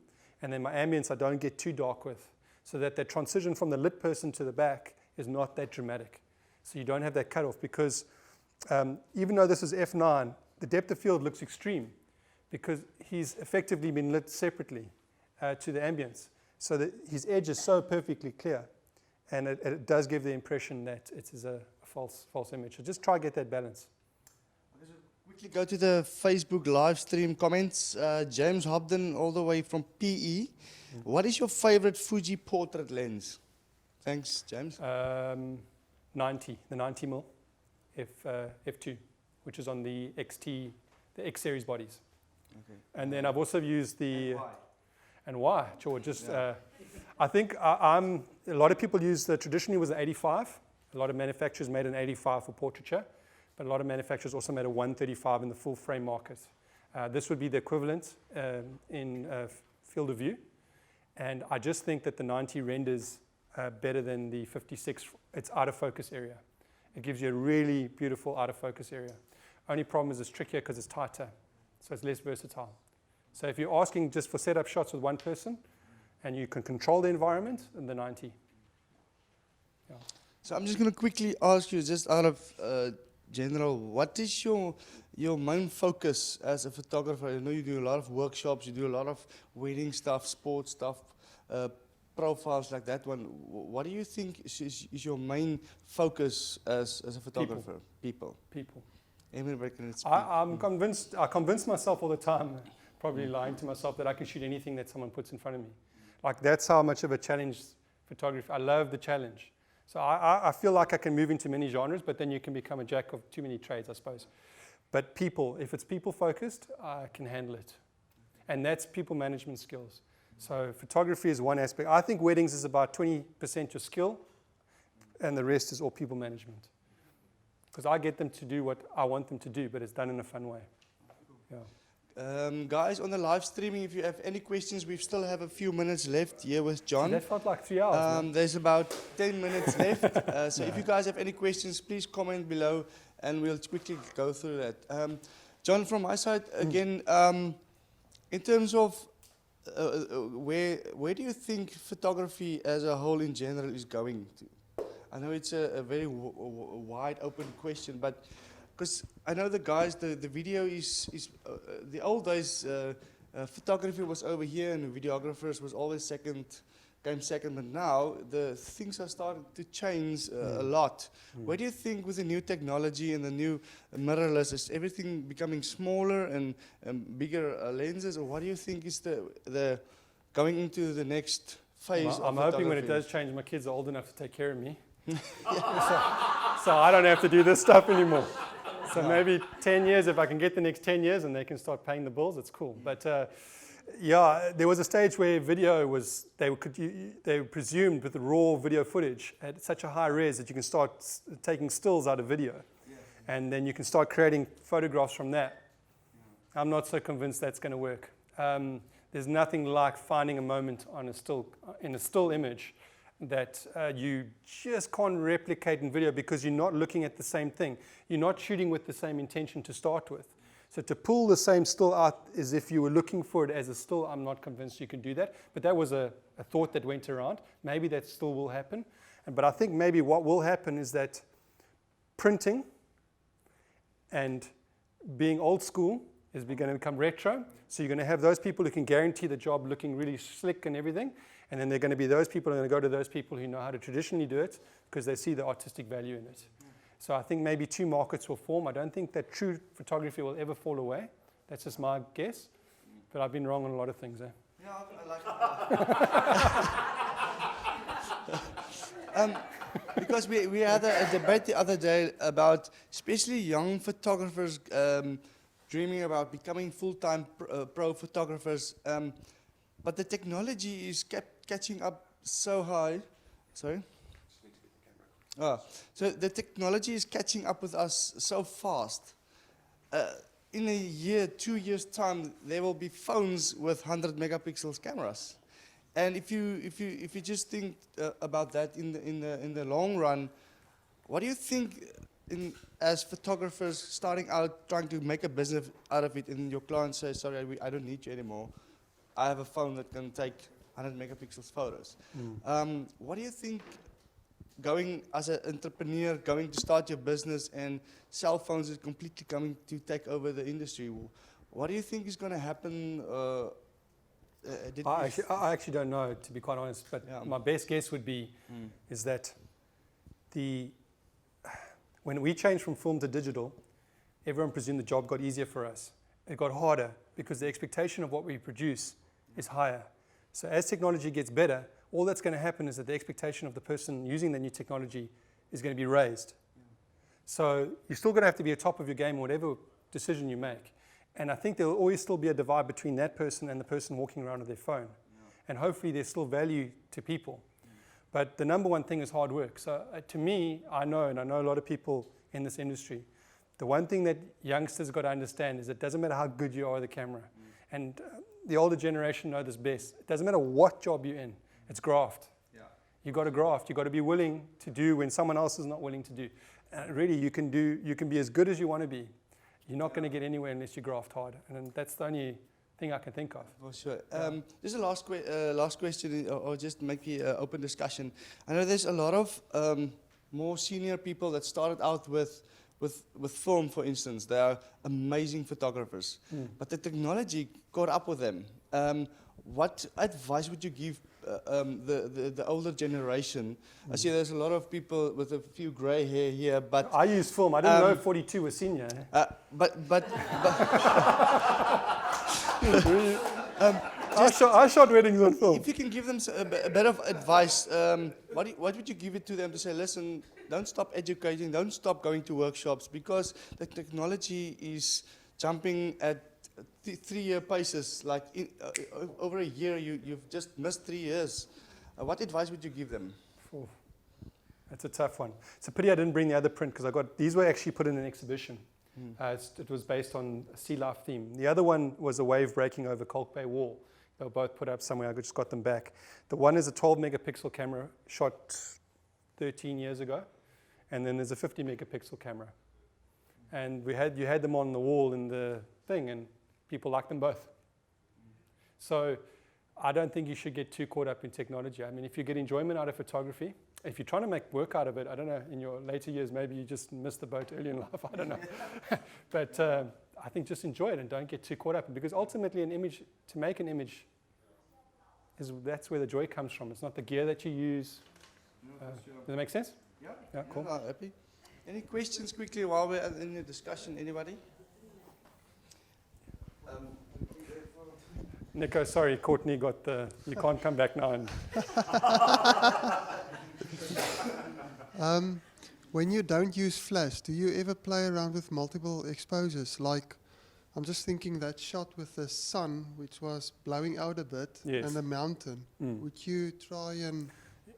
A: and then my ambience I don't get too dark with, so that the transition from the lit person to the back is not that dramatic. So you don't have that cutoff, because even though this is f9, the depth of field looks extreme, because he's effectively been lit separately to the ambience. So that his edge is so perfectly clear, and it does give the impression that it is a false image. So just try to get that balance.
C: Quickly go to the Facebook live stream comments. James Hobden, all the way from PE. What is your favorite Fuji portrait lens? Thanks, James.
A: 90, the 90 mil f2, which is on the XT, the X series bodies.
C: Okay.
A: And then I've also used the
C: Why?
A: and why, George? Just I think a lot of people use traditionally was an 85. A lot of manufacturers made an 85 for portraiture, but a lot of manufacturers also made a 135 in the full frame market. This would be the equivalent in field of view, and I just think that the 90 renders better than the 56. It's out of focus area. It gives you a really beautiful out of focus area. Only problem is it's trickier because it's tighter, so it's less versatile. So if you're asking just for setup shots with one person, and you can control the environment, then the 90. Yeah.
C: So I'm just going to quickly ask you, just out of general, what is your main focus as a photographer? I know you do a lot of workshops, you do a lot of wedding stuff, sports stuff, profiles like that one. What do you think is your main focus as a photographer? People. Everybody can speak.
A: I'm convinced. I convince myself all the time, probably lying to myself, that I can shoot anything that someone puts in front of me. Like, that's how much of a challenge photography. I love the challenge. So I feel like I can move into many genres, but then you can become a jack of too many trades, I suppose. But people, if it's people focused, I can handle it. And that's people management skills. So photography is one aspect. I think weddings is about 20% your skill, and the rest is all people management. Because I get them to do what I want them to do, but it's done in a fun way. Yeah.
C: Guys, on the live streaming, if you have any questions, we still have a few minutes left here with John.
A: That felt like 3 hours. man.
C: There's about 10 minutes left. So if you guys have any questions, please comment below, and we'll quickly go through that. John, from my side, again, in terms of where do you think photography as a whole in general is going to? I know it's a very wide open question, but because I know the guys, the video is the old days, photography was over here and videographers was always came second, but now the things are starting to change a lot. Where do you think with the new technology and the new mirrorless, is everything becoming smaller and bigger lenses, or what do you think is the going into the next phase
A: Well,
C: of
A: I'm hoping when it
C: photography?
A: does change, my kids are old enough to take care of me. so I don't have to do this stuff anymore. So maybe 10 years, if I can get the next 10 years and they can start paying the bills, it's cool. But yeah, there was a stage where video was, they presumed with the raw video footage at such a high res that you can start taking stills out of video. And then you can start creating photographs from that. I'm not so convinced that's going to work. There's nothing like finding a moment on in a still image that you just can't replicate in video, because you're not looking at the same thing. You're not shooting with the same intention to start with. So to pull the same still out as if you were looking for it as a still, I'm not convinced you can do that. But that was a thought that went around. Maybe that still will happen. But I think maybe what will happen is that printing and being old school is going to become retro. So you're going to have those people who can guarantee the job looking really slick and everything. And then there are going to be those people who are going to go to those people who know how to traditionally do it because they see the artistic value in it. So I think maybe two markets will form. I don't think that true photography will ever fall away. That's just my guess. But I've been wrong on a lot of things.
C: Yeah, I like because we had a debate the other day about especially young photographers dreaming about becoming full-time pro photographers. But the technology is catching up so high. Sorry? So the technology is catching up with us so fast. In a year, 2 years' time, there will be phones with 100 megapixels cameras. And if you just think about that in the long run, what do you think as photographers starting out trying to make a business out of it, and your client says, sorry, I don't need you anymore. I have a phone that can take 100 megapixels photos. What do you think, going as an entrepreneur, going to start your business, and cell phones is completely coming to take over the industry? What do you think is going to happen?
A: I actually don't know, to be quite honest, but
C: Yeah.
A: my best guess would be is that when we changed from film to digital, everyone presumed the job got easier for us. It got harder because the expectation of what we produce is higher. So as technology gets better, all that's going to happen is that the expectation of the person using the new technology is going to be raised. So you're still going to have to be at top of your game, whatever decision you make. And I think there will always still be a divide between that person and the person walking around with their phone. And hopefully there's still value to people. But the number one thing is hard work. So to me, I know, and I know a lot of people in this industry, the one thing that youngsters got to understand is it doesn't matter how good you are with the camera. And the older generation know this best. It doesn't matter what job you're in. It's graft. You've got to graft. You've got to be willing to do when someone else is not willing to do. Really, you can be as good as you want to be. You're not going to get anywhere unless you graft hard. And that's the only thing I can think of.
C: For sure. Just a last question, or just maybe an open discussion. I know there's a lot of more senior people that started out with film, for instance. They are amazing photographers, but the technology caught up with them. What advice would you give the older generation? I see there's a lot of people with a few grey hair here, but
A: I use film. I didn't know 42 was senior. I shot weddings on film.
C: If you can give them a bit of advice, what would you give it to them to say, listen, don't stop educating, don't stop going to workshops, because the technology is jumping at 3-year paces. Like over a year, you've just missed 3 years. What advice would you give them?
A: Oh, that's a tough one. It's a pity I didn't bring the other print, because these were actually put in an exhibition. It was based on a sea life theme. The other one was a wave breaking over Kalk Bay Wall. They were both put up somewhere. I just got them back. The one is a 12 megapixel camera shot 13 years ago, and then there's a 50 megapixel camera. And you had them on the wall in the thing, and people liked them both. So I don't think you should get too caught up in technology. I mean, if you get enjoyment out of photography, if you're trying to make work out of it, I don't know, in your later years, maybe you just missed the boat early in life, I don't know. But I think just enjoy it and don't get too caught up, because ultimately to make an image, that's where the joy comes from. It's not the gear that you use. Does that make sense? Yeah, cool.
C: Yeah, happy. Any questions quickly while we're in the discussion, anybody?
A: Nico, sorry, Courtney got you can't come back now.
H: When you don't use flash, do you ever play around with multiple exposures? Like, I'm just thinking that shot with the sun, which was blowing out a bit,
A: Yes.
H: and the mountain. Would you try and...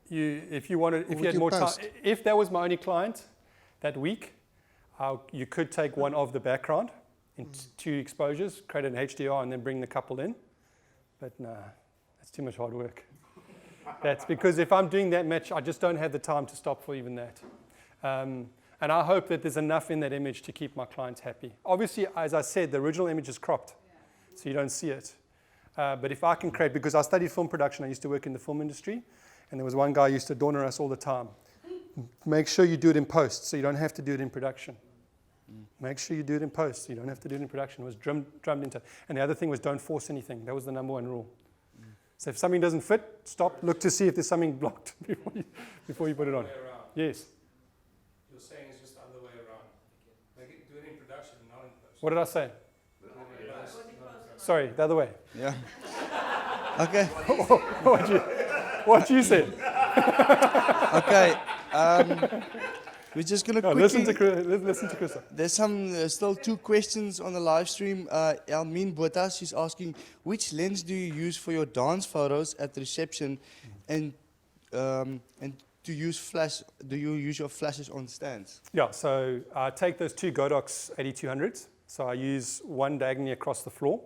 A: If you had
H: you
A: more time,
H: post?
A: if that was my only client that week, you could take one of the background in 2 exposures, create an HDR, and then bring the couple in. But nah, that's too much hard work. That's because if I'm doing that much, I just don't have the time to stop for even that. And I hope that there's enough in that image to keep my clients happy. Obviously, as I said, the original image is cropped, so you don't see it. But if I can create, because I studied film production, I used to work in the film industry, and there was one guy who used to daughter us all the time. Make sure you do it in post, so you don't have to do it in production. Make sure you do it in post, so you don't have to do it in production. It was drummed into. And the other thing was don't force anything. That was the number one rule. So if something doesn't fit, stop, look to see if there's something blocked before you put it on. Yes?
G: You're saying it's just the other way around. Do it in production, not in post.
A: What did I say? Sorry, the other way.
C: Yeah. Okay.
A: What you said?
C: Okay. We're just going to quickly...
A: Listen to Chris.
C: There's still 2 questions on the live stream. Elmine Botas, she's asking, which lens do you use for your dance photos at the reception, and and to use flash, do you use your flashes on stands?
A: Yeah, so I take those two Godox 8200s. So I use one diagonally across the floor.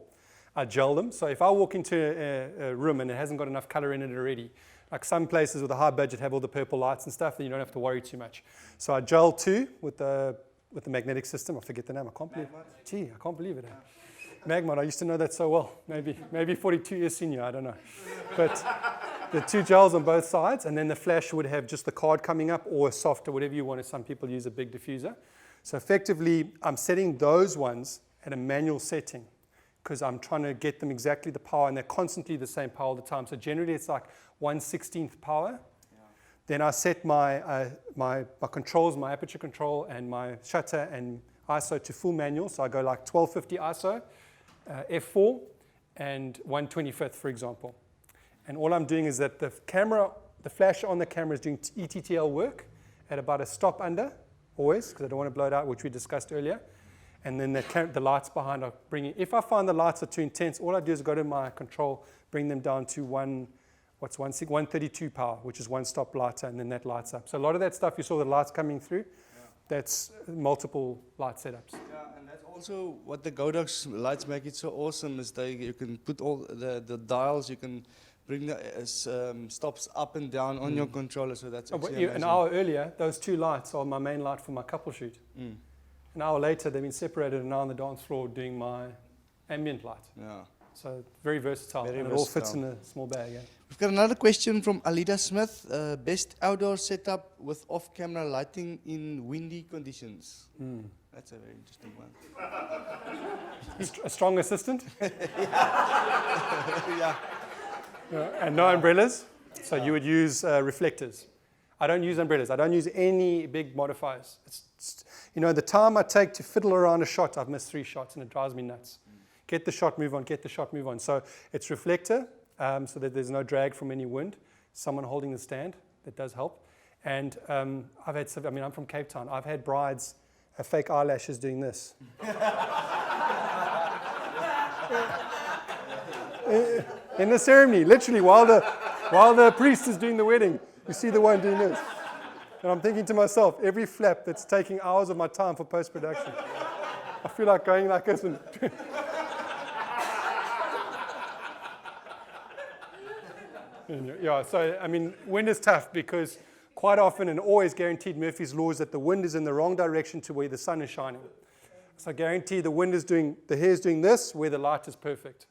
A: I gel them. So if I walk into a room and it hasn't got enough color in it already, like some places with a high budget have all the purple lights and stuff, then you don't have to worry too much. So I gel two with the magnetic system. I forget the name. I can't believe it. Gee, I can't believe it. Magmod, I used to know that so well. Maybe 42 years senior, I don't know. But the two gels on both sides, and then the flash would have just the card coming up or a soft or whatever you want. Some people use a big diffuser. So effectively, I'm setting those ones at a manual setting because I'm trying to get them exactly the power, and they're constantly the same power all the time. So generally, it's like 1/16th power. Yeah. Then I set my controls, my aperture control, and my shutter and ISO to full manual. So I go like 1250 ISO, f4, and 1/25th, for example. And all I'm doing is that the flash on the camera is doing ETTL work at about a stop under, always, because I don't want to blow it out, which we discussed earlier. And then the lights behind are bringing. If I find the lights are too intense, all I do is go to my control, bring them down to 132 power, which is one stop lighter, and then that lights up. So a lot of that stuff you saw the lights coming through, that's multiple light setups.
C: Yeah, and that's also what the Godox lights make it so awesome is you can put all the dials, you can bring the stops up and down on your controller, so that's actually amazing.
A: An hour earlier, those two lights are my main light for my couple shoot. An hour later, they've been separated, and now on the dance floor doing my ambient light.
C: Yeah.
A: So very versatile,
C: Very
A: and it all fits in a small bag. Yeah.
C: We've got another question from Alida Smith. Best outdoor setup with off-camera lighting in windy conditions. That's a very interesting one.
A: A strong assistant.
C: Yeah.
A: And no umbrellas. So you would use reflectors. I don't use umbrellas. I don't use any big modifiers. The time I take to fiddle around a shot, I've missed 3 shots, and it drives me nuts. Get the shot, move on, get the shot, move on. So it's reflector, so that there's no drag from any wind. Someone holding the stand, that does help. And I'm from Cape Town. I've had brides have fake eyelashes doing this. In the ceremony, literally, while the priest is doing the wedding, you see the one doing this. And I'm thinking to myself, every flap that's taking hours of my time for post-production, I feel like going like this and... Yeah, so, wind is tough because quite often and always guaranteed Murphy's Law is that the wind is in the wrong direction to where the sun is shining. So guarantee the hair is doing this where the light is perfect.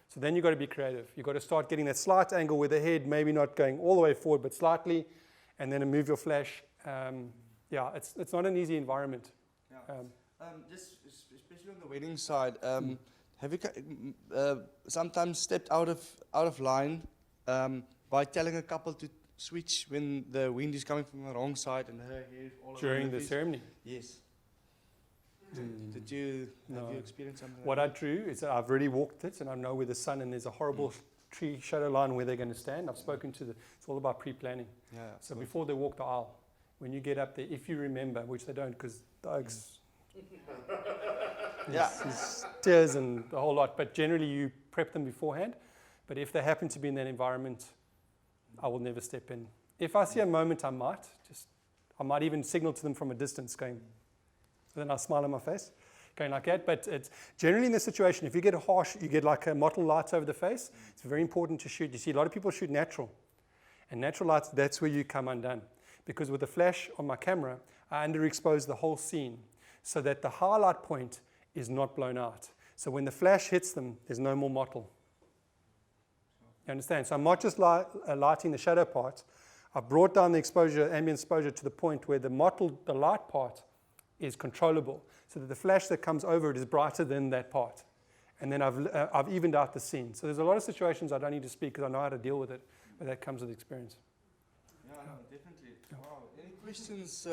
A: So then you've got to be creative. You've got to start getting that slight angle where the head maybe not going all the way forward, but slightly, and then move your flash. It's not an easy environment.
C: Yeah. Just especially on the wedding side, have you sometimes stepped out of line by telling a couple to switch when the wind is coming from the wrong side and her hair is all
A: during the ceremony?
C: Yes. Have you experienced something like
A: What I do is I've already walked it, and I know where the sun, and there's a horrible tree shadow line where they're going to stand. I've spoken to it's all about pre-planning.
C: Yeah,
A: so before they walk the aisle, when you get up there, if you remember, which they don't because dogs, there's tears and the whole lot, but generally you prep them beforehand. But if they happen to be in that environment, I will never step in. If I see a moment, I might even signal to them from a distance going, then I'll smile on my face, going like that. But it's generally in this situation, if you get harsh, you get like a mottled light over the face, it's very important to shoot. You see, a lot of people shoot natural. And natural lights, that's where you come undone. Because with the flash on my camera, I underexpose the whole scene so that the highlight point is not blown out. So when the flash hits them, there's no more mottle. You understand? So I'm not just lighting the shadow part. I've brought down the ambient exposure to the point where the light part is controllable, so that the flash that comes over it is brighter than that part. And then I've evened out the scene. So there's a lot of situations I don't need to speak because I know how to deal with it, but that comes with experience.
C: Yeah, no, definitely. Yeah. Wow. Any questions,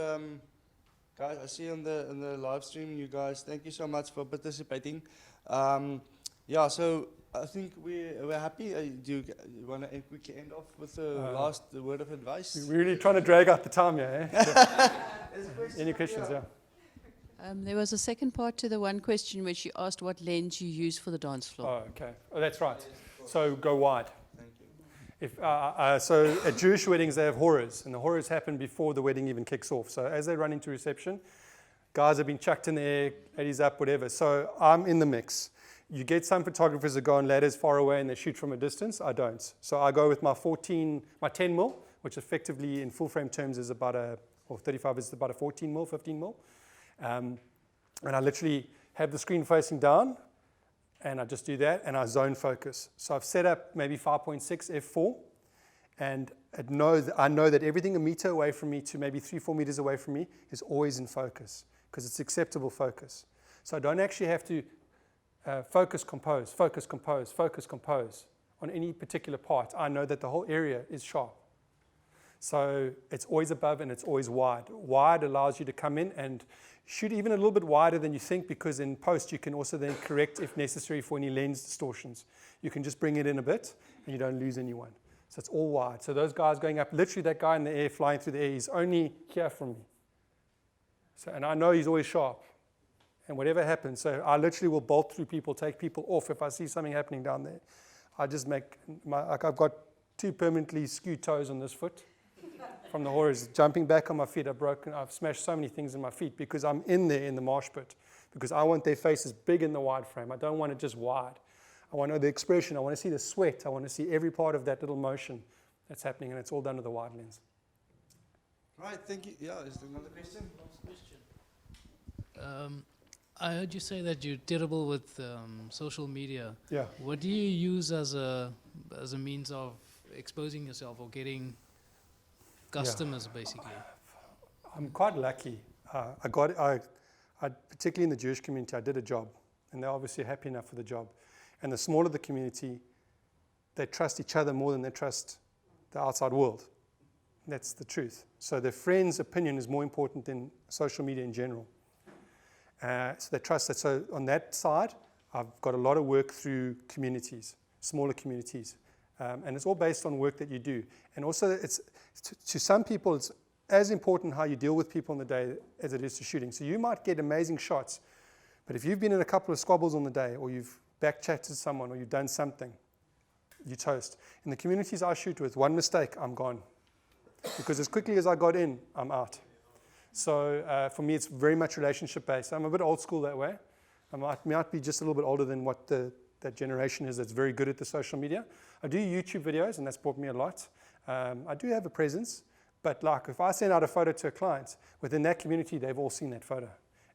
C: guys? I see on the live stream, you guys. Thank you so much for participating. So I think we're happy. Do you want to quickly end off with the last word of advice?
A: We're really trying to drag out the time here. Any questions? Yeah.
B: There was a second part to the one question which you asked what lens you use for the dance floor.
A: Oh, okay. Oh, that's right. So go wide.
C: Thank you.
A: So at Jewish weddings, they have horrors, and the horrors happen before the wedding even kicks off. So as they run into reception, guys have been chucked in the air, ladies up, whatever. So I'm in the mix. You get some photographers that go on ladders far away and they shoot from a distance. I don't. So I go with my 10 mil, which effectively in full frame terms is about or 35 is about a 14 mil, 15 mil. And I literally have the screen facing down, and I just do that, and I zone focus. So I've set up maybe 5.6 f4, and I know that everything a meter away from me to maybe 3-4 meters away from me is always in focus, because it's acceptable focus. So I don't actually have to focus, compose on any particular part. I know that the whole area is sharp. So it's always above and it's always wide. Wide allows you to come in and shoot even a little bit wider than you think, because in post you can also then correct if necessary for any lens distortions. You can just bring it in a bit and you don't lose anyone. So it's all wide. So those guys going up, literally that guy in the air flying through the air, he's only here from me. So, and I know he's always sharp. And whatever happens, so I literally will bolt through people, take people off if I see something happening down there. I just make, like I've got 2 permanently skewed toes on this foot from the horrors. Jumping back on my feet, I've smashed so many things in my feet because I'm in there in the marsh pit, because I want their faces big in the wide frame. I don't want it just wide. I want to know the expression. I want to see the sweat. I want to see every part of that little motion that's happening, and it's all done with a wide lens.
C: Right, thank you. Yeah, is there another question?
D: I heard you say that you're terrible with social media.
A: Yeah.
D: What do you use as a means of exposing yourself or getting customers, basically?
A: I'm quite lucky. Particularly in the Jewish community, I did a job, and they're obviously happy enough for the job. And the smaller the community, they trust each other more than they trust the outside world. That's the truth. So their friend's opinion is more important than social media in general. So they trust that. So on that side, I've got a lot of work through communities, smaller communities. And it's all based on work that you do. And also, it's to some people, it's as important how you deal with people on the day as it is to shooting. So you might get amazing shots, but if you've been in a couple of squabbles on the day, or you've back-chatted someone, or you've done something, you toast. In the communities I shoot with, one mistake, I'm gone. Because as quickly as I got in, I'm out. So for me, it's very much relationship-based. I'm a bit old school that way. I might be just a little bit older than what that generation is that's very good at the social media. I do YouTube videos, and that's brought me a lot. I do have a presence, but like if I send out a photo to a client, within that community, they've all seen that photo.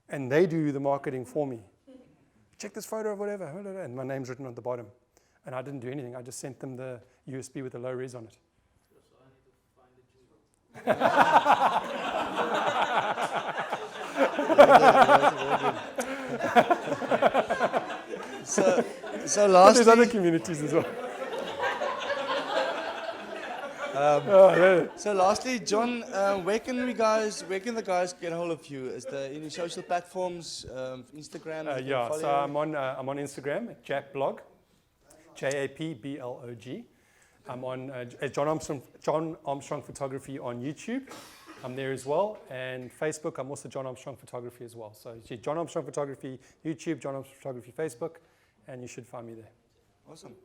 A: And they do the marketing for me. Check this photo of whatever, and my name's written on the bottom. And I didn't do anything. I just sent them the USB with the low res on it.
C: So lastly,
A: there's other communities as well.
C: So lastly, John, where can the guys get a hold of you? Is there any social platforms, Instagram?
A: Yeah, so I'm on Instagram at JapBlog, JAPBLOG. I'm on John Armstrong Photography on YouTube. I'm there as well, and Facebook. I'm also John Armstrong Photography as well. So John Armstrong Photography YouTube, John Armstrong Photography Facebook, and you should find me there.
C: Awesome.